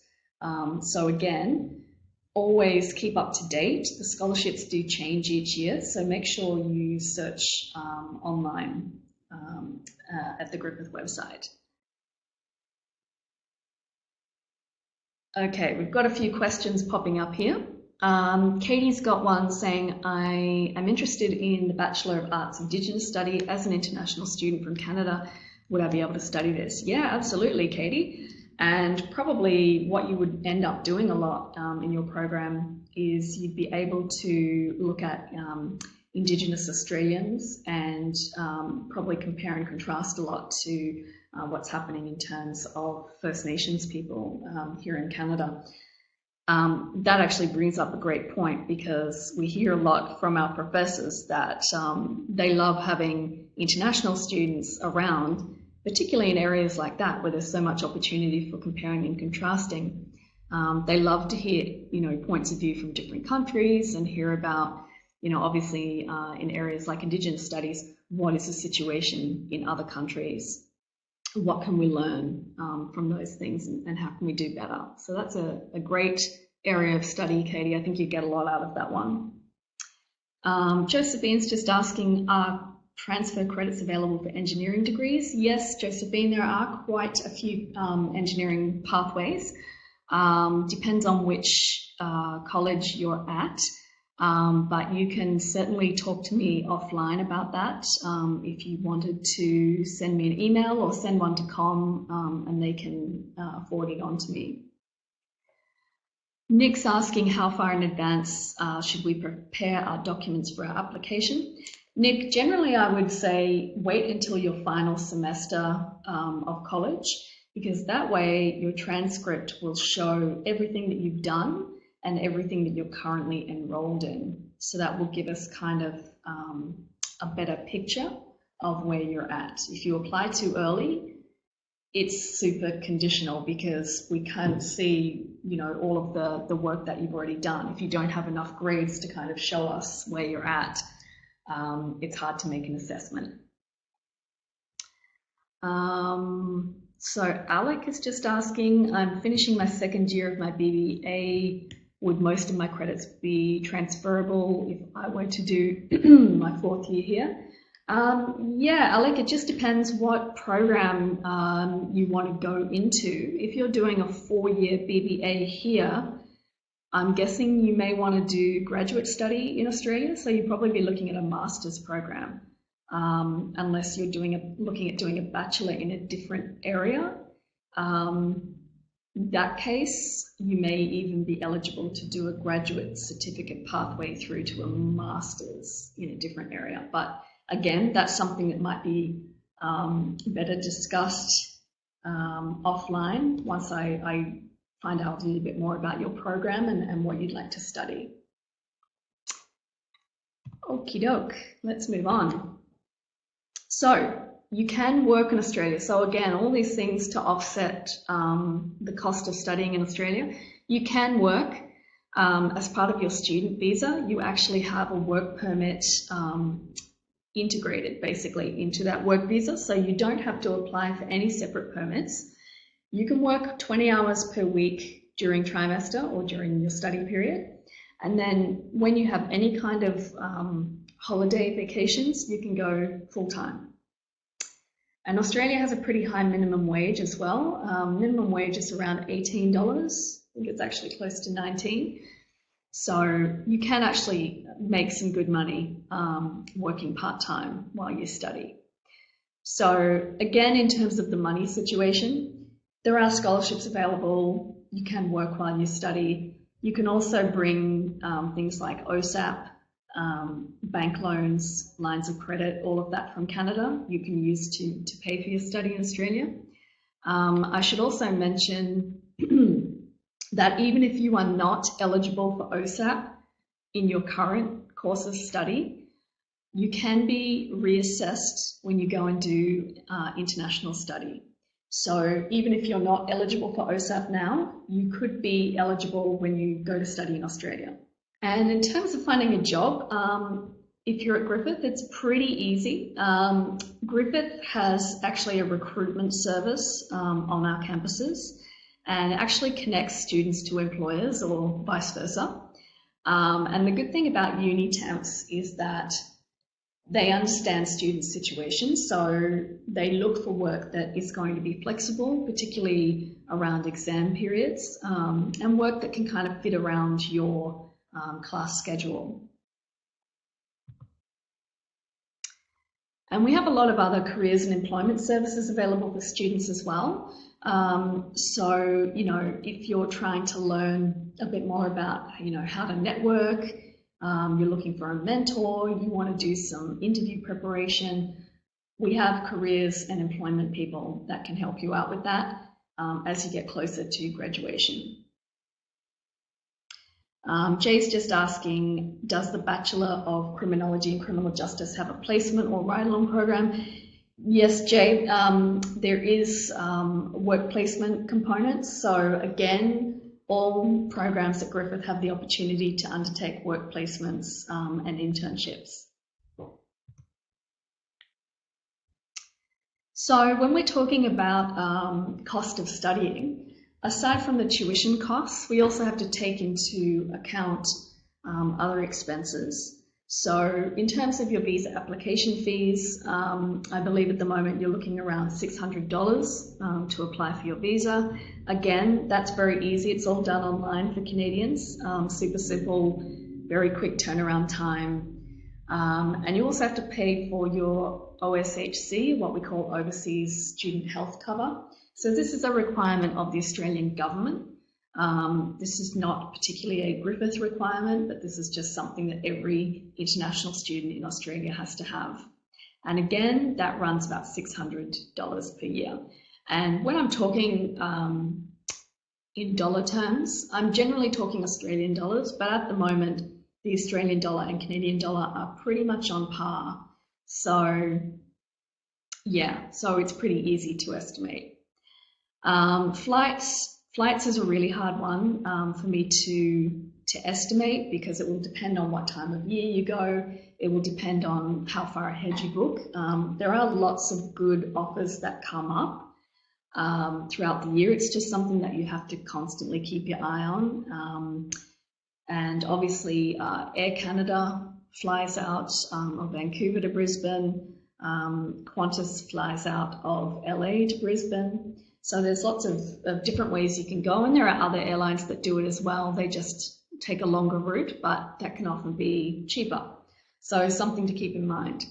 So again, always keep up to date. The scholarships do change each year, so make sure you search online at the Griffith website. Okay, we've got a few questions popping up here. Katie's got one saying, I am interested in the Bachelor of Arts Indigenous Study as an international student from Canada. Would I be able to study this? Yeah, absolutely, Katie. And probably what you would end up doing a lot in your program is you'd be able to look at Indigenous Australians and probably compare and contrast a lot to what's happening in terms of First Nations people here in Canada. That actually brings up a great point because we hear a lot from our professors that they love having international students around, particularly in areas like that where there's so much opportunity for comparing and contrasting. They love to hear, points of view from different countries and hear about, obviously in areas like Indigenous studies, what is the situation in other countries? What can we learn from those things and how can we do better? So that's a great area of study, Katie. I think you get a lot out of that one. Josephine's just asking, are transfer credits available for engineering degrees? Yes, Josephine, there are quite a few engineering pathways. Depends on which college you're at. But you can certainly talk to me offline about that if you wanted to send me an email or send one to KOM and they can forward it on to me. Nick's asking how far in advance should we prepare our documents for our application. Nick, generally I would say wait until your final semester of college, because that way your transcript will show everything that you've done and everything that you're currently enrolled in. So that will give us kind of a better picture of where you're at. If you apply too early, it's super conditional because we can't see, you know, all of the work that you've already done. If you don't have enough grades to kind of show us where you're at, it's hard to make an assessment. So Alec is just asking, I'm finishing my second year of my BBA. Would most of my credits be transferable if I were to do my fourth year here? Yeah, Alec, it just depends what program you want to go into. If you're doing a 4-year BBA here, I'm guessing you may want to do graduate study in Australia, so you'd probably be looking at a master's program, unless you're looking at doing a bachelor in a different area. In that case, you may even be eligible to do a graduate certificate pathway through to a master's in a different area. But again, that's something that might be better discussed offline once I find out a little bit more about your program and what you'd like to study. Okie doke, let's move on. So you can work in Australia. So again, all these things to offset the cost of studying in Australia. You can work as part of your student visa. You actually have a work permit integrated basically into that work visa. So you don't have to apply for any separate permits. You can work 20 hours per week during trimester or during your study period. And then when you have any kind of holiday vacations, you can go full time. And Australia has a pretty high minimum wage as well. Minimum wage is around $18. I think it's actually close to 19. So you can actually make some good money working part-time while you study. So again, in terms of the money situation, there are scholarships available. You can work while you study. You can also bring things like OSAP, bank loans, lines of credit, all of that from Canada you can use to pay for your study in Australia. I should also mention that even if you are not eligible for OSAP in your current course of study, you can be reassessed when you go and do international study. So even if you're not eligible for OSAP now, you could be eligible when you go to study in Australia. And in terms of finding a job, if you're at Griffith, it's pretty easy. Griffith has actually a recruitment service on our campuses, and it actually connects students to employers or vice versa. And the good thing about uni temps is that they understand students' situations, so they look for work that is going to be flexible, particularly around exam periods, and work that can kind of fit around your class schedule. And we have a lot of other careers and employment services available for students as well. So, you know, if you're trying to learn a bit more about, you know, how to network, you're looking for a mentor, you want to do some interview preparation, we have careers and employment people that can help you out with that as you get closer to graduation. Jay's just asking, does the Bachelor of Criminology and Criminal Justice have a placement or ride-along program? Yes, Jay, there is work placement components. So again, all programs at Griffith have the opportunity to undertake work placements and internships. So when we're talking about cost of studying, aside from the tuition costs, we also have to take into account other expenses. So in terms of your visa application fees, I believe at the moment you're looking around $600 to apply for your visa. Again, that's very easy. It's all done online for Canadians. Super simple, very quick turnaround time. And you also have to pay for your OSHC, what we call Overseas Student Health Cover. So this is a requirement of the Australian government. This is not particularly a Griffith requirement, but this is just something that every international student in Australia has to have. And again, that runs about $600 per year. And when I'm talking in dollar terms, I'm generally talking Australian dollars, but at the moment, the Australian dollar and Canadian dollar are pretty much on par. So yeah, so it's pretty easy to estimate. Flights is a really hard one for me to estimate, because it will depend on what time of year you go. It will depend on how far ahead you book. There are lots of good offers that come up throughout the year. It's just something that you have to constantly keep your eye on. And obviously Air Canada flies out of Vancouver to Brisbane. Qantas flies out of LA to Brisbane. So there's lots of different ways you can go, and there are other airlines that do it as well. They just take a longer route, but that can often be cheaper. So something to keep in mind.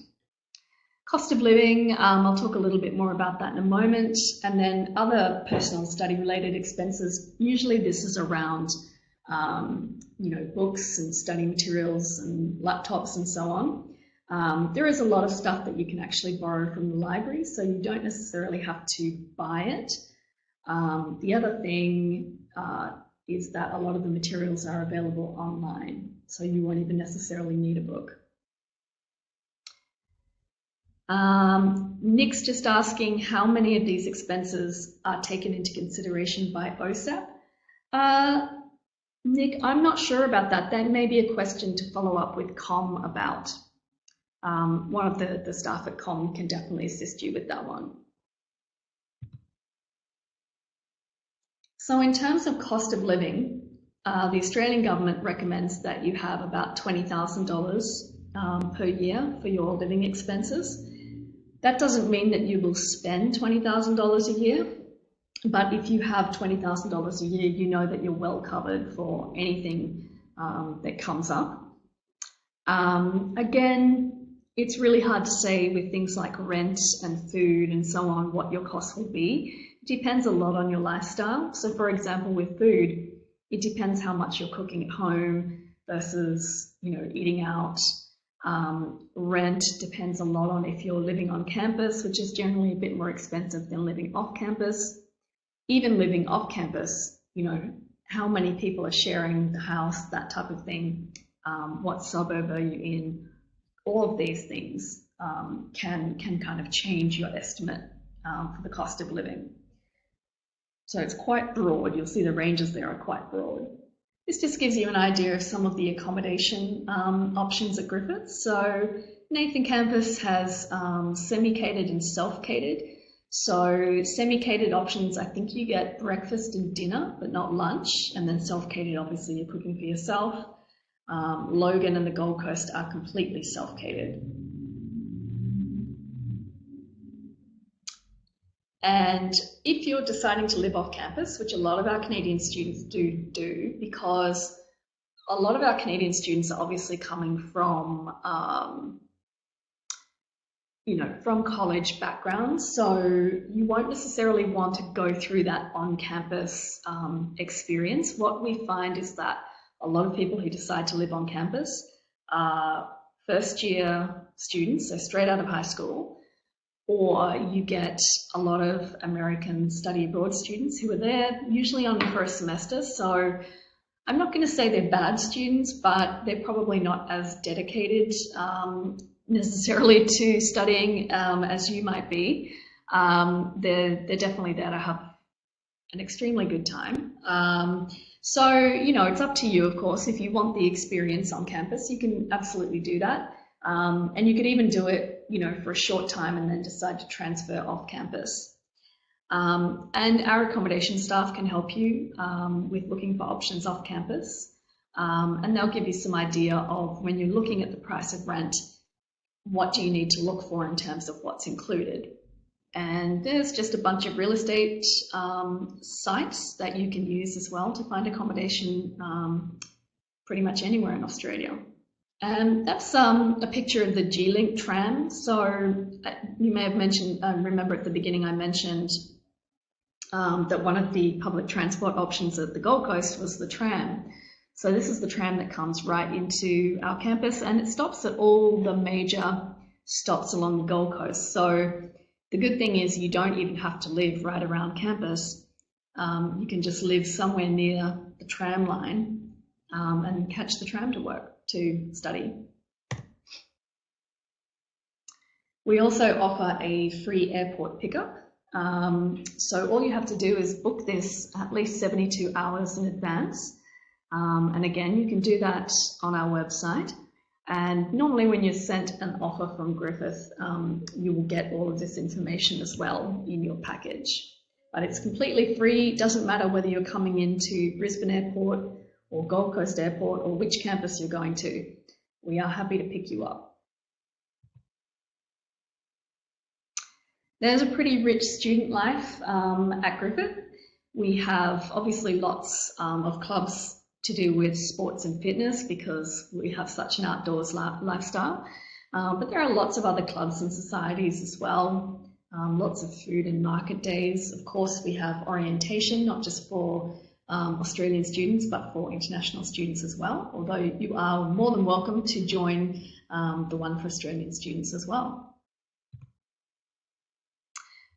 Cost of living, I'll talk a little bit more about that in a moment. And then other personal study related expenses, usually this is around books and study materials and laptops and so on. There is a lot of stuff that you can actually borrow from the library, so you don't necessarily have to buy it. The other thing is that a lot of the materials are available online, so you won't even necessarily need a book. Nick's just asking how many of these expenses are taken into consideration by OSAP. Nick, I'm not sure about that. That may be a question to follow up with KOM about. One of the staff at KOM can definitely assist you with that one. So in terms of cost of living, the Australian government recommends that you have about $20,000 per year for your living expenses. That doesn't mean that you will spend $20,000 a year, but if you have $20,000 a year, you know that you're well covered for anything that comes up. Again, it's really hard to say with things like rent and food and so on what your costs will be. It depends a lot on your lifestyle. So for example, with food, it depends how much you're cooking at home versus eating out. Rent depends a lot on if you're living on campus, which is generally a bit more expensive than living off campus. Even living off campus, how many people are sharing the house, that type of thing. What suburb are you in? All of these things can kind of change your estimate for the cost of living. So it's quite broad. You'll see the ranges there are quite broad. This just gives you an idea of some of the accommodation options at Griffith. So Nathan Campus has semi-catered and self-catered. So semi-catered options, I think you get breakfast and dinner, but not lunch. And then self-catered, obviously you're cooking for yourself. Logan and the Gold Coast are completely self-catered. And if you're deciding to live off campus, which a lot of our Canadian students do, because a lot of our Canadian students are obviously coming from, from college backgrounds, so you won't necessarily want to go through that on-campus experience. What we find is that a lot of people who decide to live on campus are first-year students, so straight out of high school, or you get a lot of American study abroad students who are there usually only for a semester. So I'm not going to say they're bad students, but they're probably not as dedicated necessarily to studying as you might be. They're definitely there to have an extremely good time. So, it's up to you, of course. If you want the experience on campus, you can absolutely do that. And you could even do it, for a short time and then decide to transfer off campus. And our accommodation staff can help you with looking for options off campus. And they'll give you some idea of, when you're looking at the price of rent, what do you need to look for in terms of what's included. And there's just a bunch of real estate sites that you can use as well to find accommodation pretty much anywhere in Australia. And that's a picture of the G-Link tram. So you may have mentioned, remember at the beginning I mentioned that one of the public transport options at the Gold Coast was the tram. So this is the tram that comes right into our campus, and it stops at all the major stops along the Gold Coast. So the good thing is you don't even have to live right around campus. You can just live somewhere near the tram line and catch the tram to work, to study. We also offer a free airport pickup. So all you have to do is book this at least 72 hours in advance. And again, you can do that on our website. And normally when you're sent an offer from Griffith, you will get all of this information as well in your package. But it's completely free. It doesn't matter whether you're coming into Brisbane Airport or Gold Coast Airport or which campus you're going to. We are happy to pick you up. There's a pretty rich student life at Griffith. We have obviously lots of clubs to do with sports and fitness because we have such an outdoors lifestyle. But there are lots of other clubs and societies as well. Lots of food and market days. Of course, we have orientation, not just for Australian students, but for international students as well, although you are more than welcome to join the one for Australian students as well.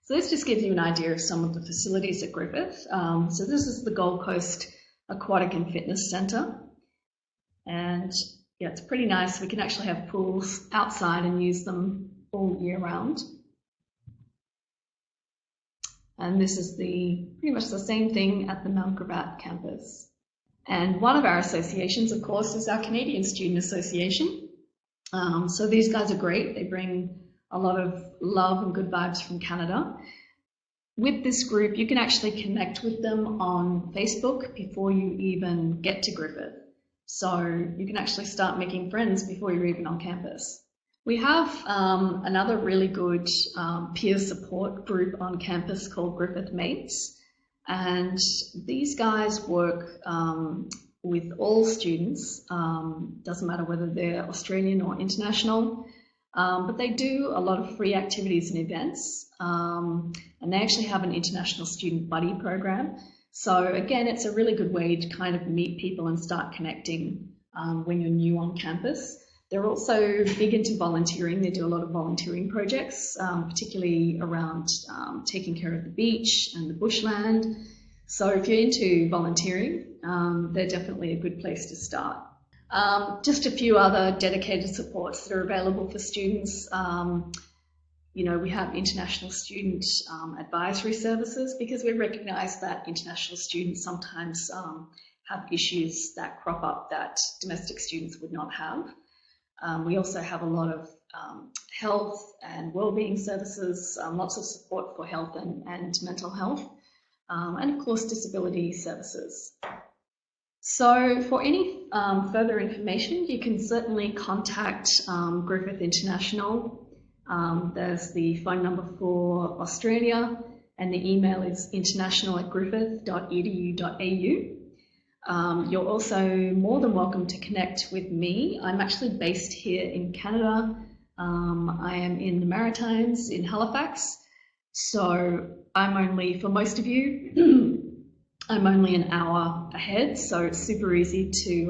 So this just gives you an idea of some of the facilities at Griffith. So this is the Gold Coast Aquatic and Fitness Centre. And yeah, it's pretty nice. We can actually have pools outside and use them all year round. And this is pretty much the same thing at the Mount Gravatt campus. And one of our associations, of course, is our Canadian Student Association. So these guys are great. They bring a lot of love and good vibes from Canada. With this group, you can actually connect with them on Facebook before you even get to Griffith. So you can actually start making friends before you're even on campus. We have another really good peer support group on campus called Griffith Mates. And these guys work with all students, doesn't matter whether they're Australian or international. But they do a lot of free activities and events, and they actually have an international student buddy program. So again, it's a really good way to kind of meet people and start connecting when you're new on campus. They're also big into volunteering. They do a lot of volunteering projects, particularly around taking care of the beach and the bushland. So if you're into volunteering, they're definitely a good place to start. Just a few other dedicated supports that are available for students. You know, we have international student advisory services because we recognise that international students sometimes have issues that crop up that domestic students would not have. We also have a lot of health and wellbeing services, lots of support for health and mental health, and of course disability services. So for any further information, you can certainly contact Griffith International. There's the phone number for Australia, and the email is international@griffith.edu.au. You're also more than welcome to connect with me. I'm actually based here in Canada. I am in the Maritimes in Halifax. So I'm only, for most of you, I'm only an hour ahead, so it's super easy to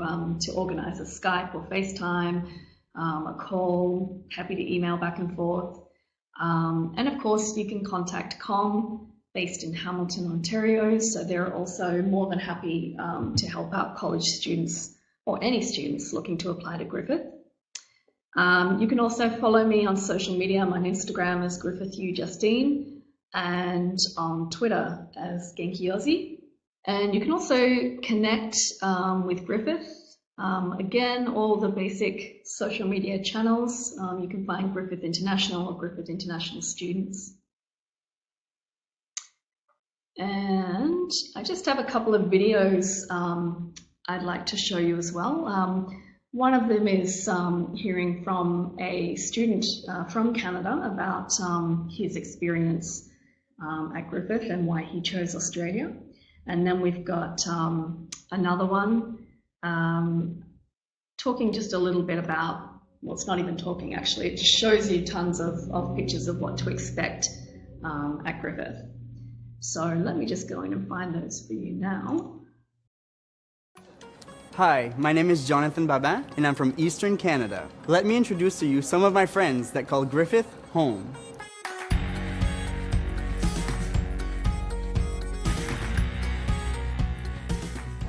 organise a Skype or FaceTime, a call, happy to email back and forth. And of course, you can contact KOM, based in Hamilton, Ontario, so they're also more than happy to help out college students or any students looking to apply to Griffith. You can also follow me on social media. I'm on Instagram as GriffithUJustine and on Twitter as Genki Aussie. And you can also connect with Griffith. Again, all the basic social media channels. You can find Griffith International or Griffith International Students. And I just have a couple of videos I'd like to show you as well. One of them is hearing from a student from Canada about his experience at Griffith and why he chose Australia. And then we've got another one talking just a little bit about, well, it's not even talking actually, it just shows you tons of pictures of what to expect at Griffith. So let me just go in and find those for you now. Hi, my name is Jonathan Babin, and I'm from Eastern Canada. Let me introduce to you some of my friends that call Griffith home.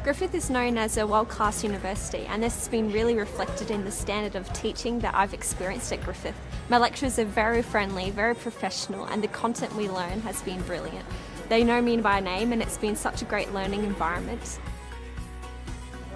Griffith is known as a world-class university, and this has been really reflected in the standard of teaching that I've experienced at Griffith. My lecturers are very friendly, very professional, and the content we learn has been brilliant. They know me by name, and it's been such a great learning environment.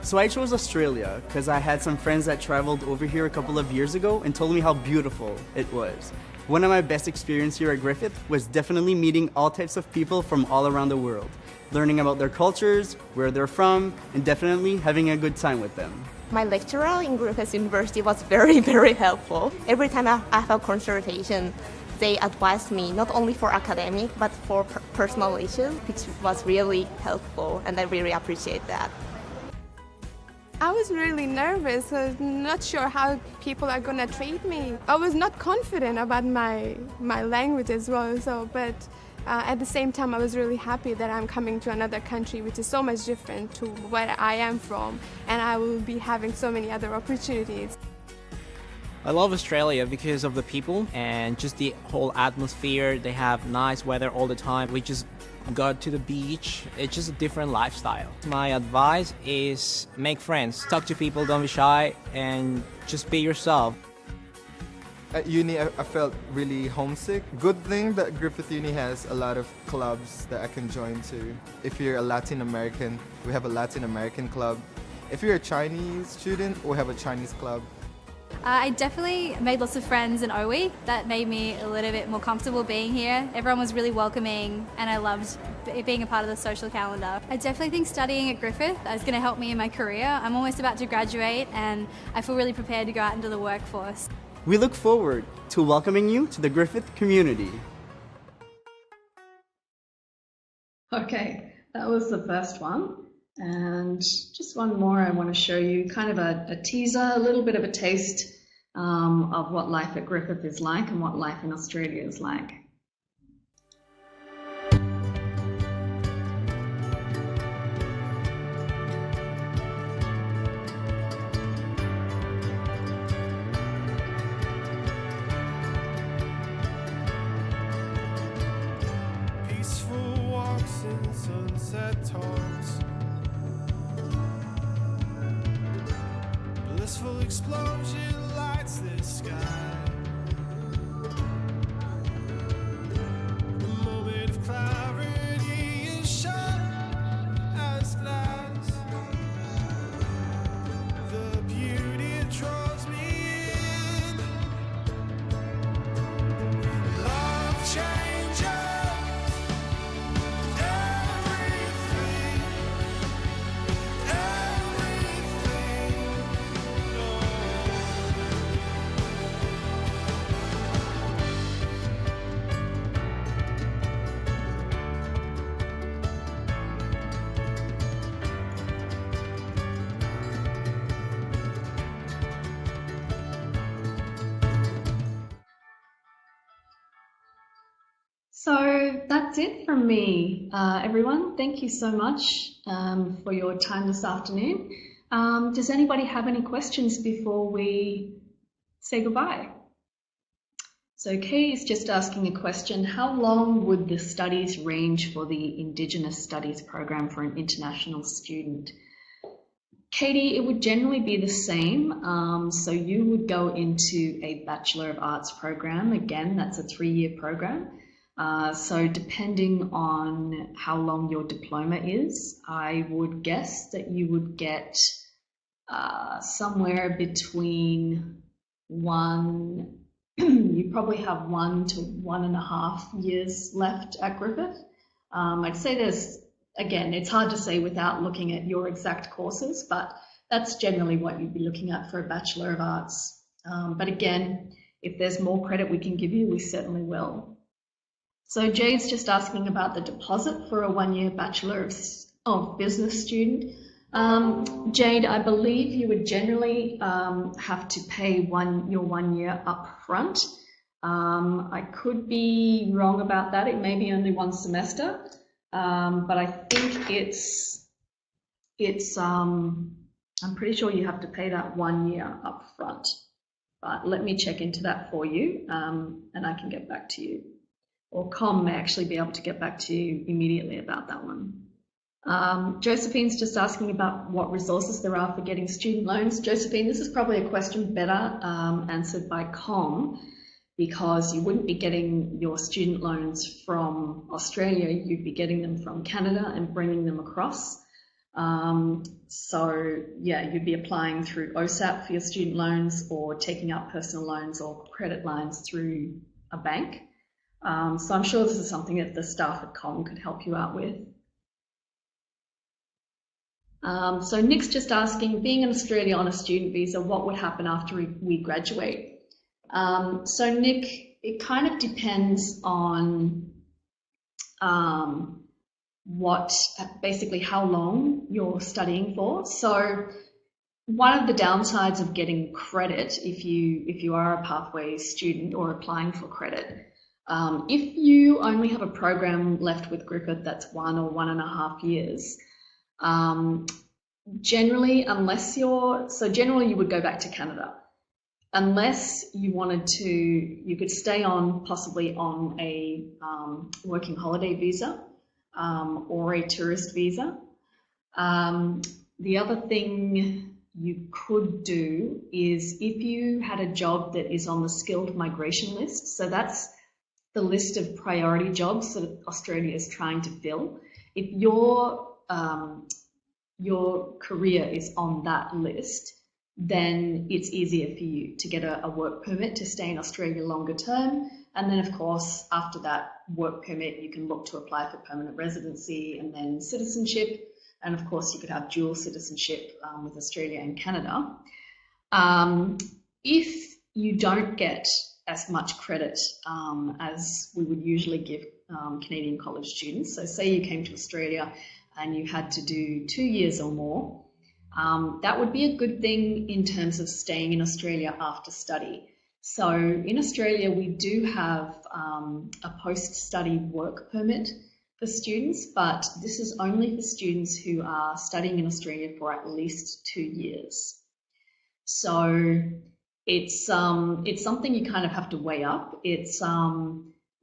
So I chose Australia because I had some friends that traveled over here a couple of years ago and told me how beautiful it was. One of my best experiences here at Griffith was definitely meeting all types of people from all around the world, learning about their cultures, where they're from, and definitely having a good time with them. My lecturer in Griffith University was very, very helpful. Every time I have a consultation, they advised me not only for academic but for personal issues, which was really helpful, and I really appreciate that. I was really nervous. I was not sure how people are gonna treat me. I was not confident about my language as well. But at the same time, I was really happy that I'm coming to another country, which is so much different to where I am from, and I will be having so many other opportunities. I love Australia because of the people and just the whole atmosphere. They have nice weather all the time. We just go to the beach. It's just a different lifestyle. My advice is make friends, talk to people, don't be shy, and just be yourself. At uni, I felt really homesick. Good thing that Griffith Uni has a lot of clubs that I can join to. If you're a Latin American, we have a Latin American club. If you're a Chinese student, we have a Chinese club. I definitely made lots of friends in OE. That made me a little bit more comfortable being here. Everyone was really welcoming and I loved being a part of the social calendar. I definitely think studying at Griffith is going to help me in my career. I'm almost about to graduate and I feel really prepared to go out into the workforce. We look forward to welcoming you to the Griffith community. Okay, that was the first one. And just one more I want to show you, kind of a teaser, a little bit of a taste of what life at Griffith is like and what life in Australia is like. Peaceful walks in sunset talks, blissful explosion lights this sky. The moment of clarity is sharp as glass. The beauty draws me in. Love changes everything. So that's it from me, everyone. Thank you so much for your time this afternoon. Does anybody have any questions before we say goodbye? So Kay is just asking a question. How long would the studies range for the Indigenous Studies program for an international student? Katie, it would generally be the same. So you would go into a Bachelor of Arts program. Again, that's a 3-year program. So depending on how long your diploma is, I would guess that you would get somewhere between you probably have 1 to 1.5 years left at Griffith. I'd say again, it's hard to say without looking at your exact courses, but that's generally what you'd be looking at for a Bachelor of Arts. But again, if there's more credit we can give you, we certainly will. So Jade's just asking about the deposit for a 1-year Bachelor of Business student. Jade, I believe you would generally have to pay your 1 year up front. I could be wrong about that. It may be only 1 semester. but I think I'm pretty sure you have to pay that 1 year up front. But let me check into that for you, and I can get back to you. Or KOM may actually be able to get back to you immediately about that one. Josephine's just asking about what resources there are for getting student loans. Josephine, this is probably a question better answered by KOM, because you wouldn't be getting your student loans from Australia, you'd be getting them from Canada and bringing them across. So yeah, you'd be applying through OSAP for your student loans, or taking out personal loans or credit lines through a bank. So I'm sure this is something that the staff at KOM could help you out with. So Nick's just asking, being in Australia on a student visa, what would happen after we graduate? So Nick, it kind of depends on basically how long you're studying for. So one of the downsides of getting credit, if you are a pathway student or applying for credit, if you only have a program left with Griffith that's 1 or 1.5 years, generally you would go back to Canada. Unless you wanted to, you could stay on possibly on a working holiday visa or a tourist visa. The other thing you could do is, if you had a job that is on the skilled migration list, so that's the list of priority jobs that Australia is trying to fill. If your career is on that list, then it's easier for you to get a work permit to stay in Australia longer term. And then, of course, after that work permit, you can look to apply for permanent residency and then citizenship. And of course, you could have dual citizenship with Australia and Canada. If you don't get as much credit as we would usually give Canadian college students, so say you came to Australia and you had to do 2 years or more, that would be a good thing in terms of staying in Australia after study. So in Australia, we do have a post-study work permit for students, but this is only for students who are studying in Australia for at least 2 years. So it's something you kind of have to weigh up. It's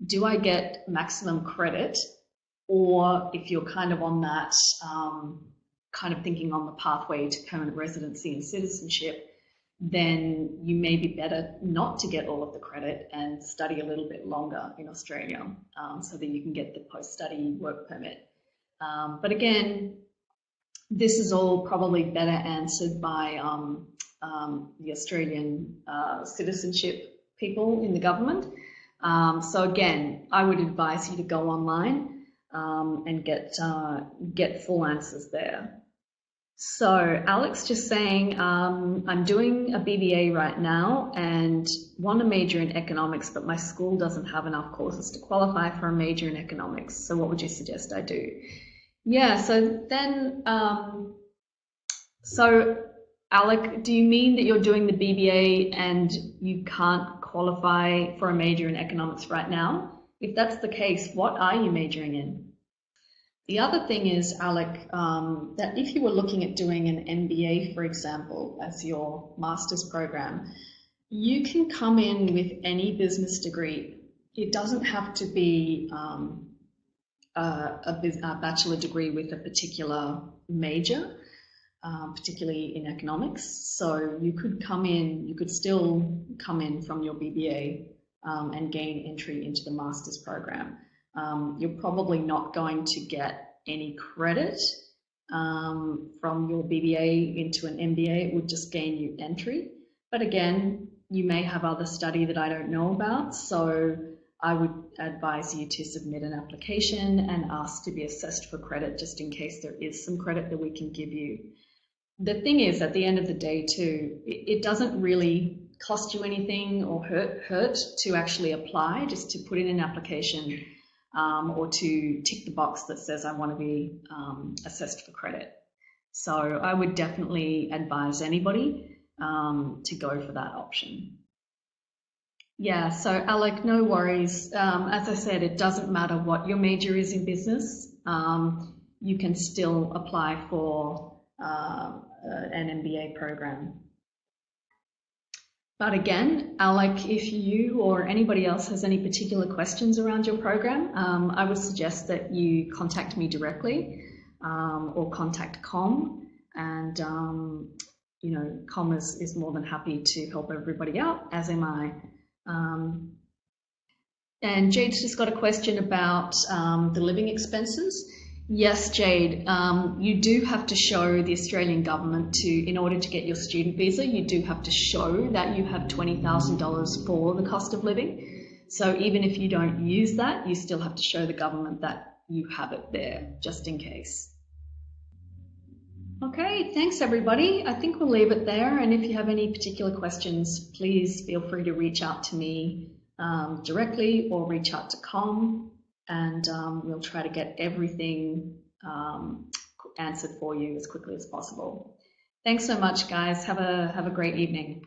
do I get maximum credit, or if you're kind of on that kind of thinking on the pathway to permanent residency and citizenship, then you may be better not to get all of the credit and study a little bit longer in Australia so that you can get the post-study work permit. But again, this is all probably better answered by the Australian citizenship people in the government. So again, I would advise you to go online and get full answers there. So Alex just saying, I'm doing a BBA right now and want to major in economics, but my school doesn't have enough courses to qualify for a major in economics. So what would you suggest I do? Yeah, so then, so Alec, do you mean that you're doing the BBA and you can't qualify for a major in economics right now? If that's the case, what are you majoring in? The other thing is, Alec, that if you were looking at doing an MBA, for example, as your master's program, you can come in with any business degree. It doesn't have to be a bachelor degree with a particular major, particularly in economics. So you could come in, you could still come in from your BBA and gain entry into the master's program. You're probably not going to get any credit from your BBA into an MBA. It would just gain you entry. But again, you may have other study that I don't know about, so I would advise you to submit an application and ask to be assessed for credit, just in case there is some credit that we can give you. The thing is, at the end of the day too, it doesn't really cost you anything or hurt to actually apply, just to put in an application or to tick the box that says I want to be assessed for credit. So I would definitely advise anybody to go for that option. Yeah, so Alec, no worries. As I said, it doesn't matter what your major is in business. you can still apply for an MBA program. But again, Alec, if you or anybody else has any particular questions around your program, I would suggest that you contact me directly or contact KOM, and you know, KOM is more than happy to help everybody out, as am I. And Jade's just got a question about the living expenses. Yes, Jade, you do have to show the Australian government in order to get your student visa, you do have to show that you have $20,000 for the cost of living. So even if you don't use that, you still have to show the government that you have it there, just in case. Okay, thanks everybody. I think we'll leave it there. And if you have any particular questions, please feel free to reach out to me directly or reach out to KOM. And we'll try to get everything answered for you as quickly as possible. Thanks so much, guys. Have a great evening.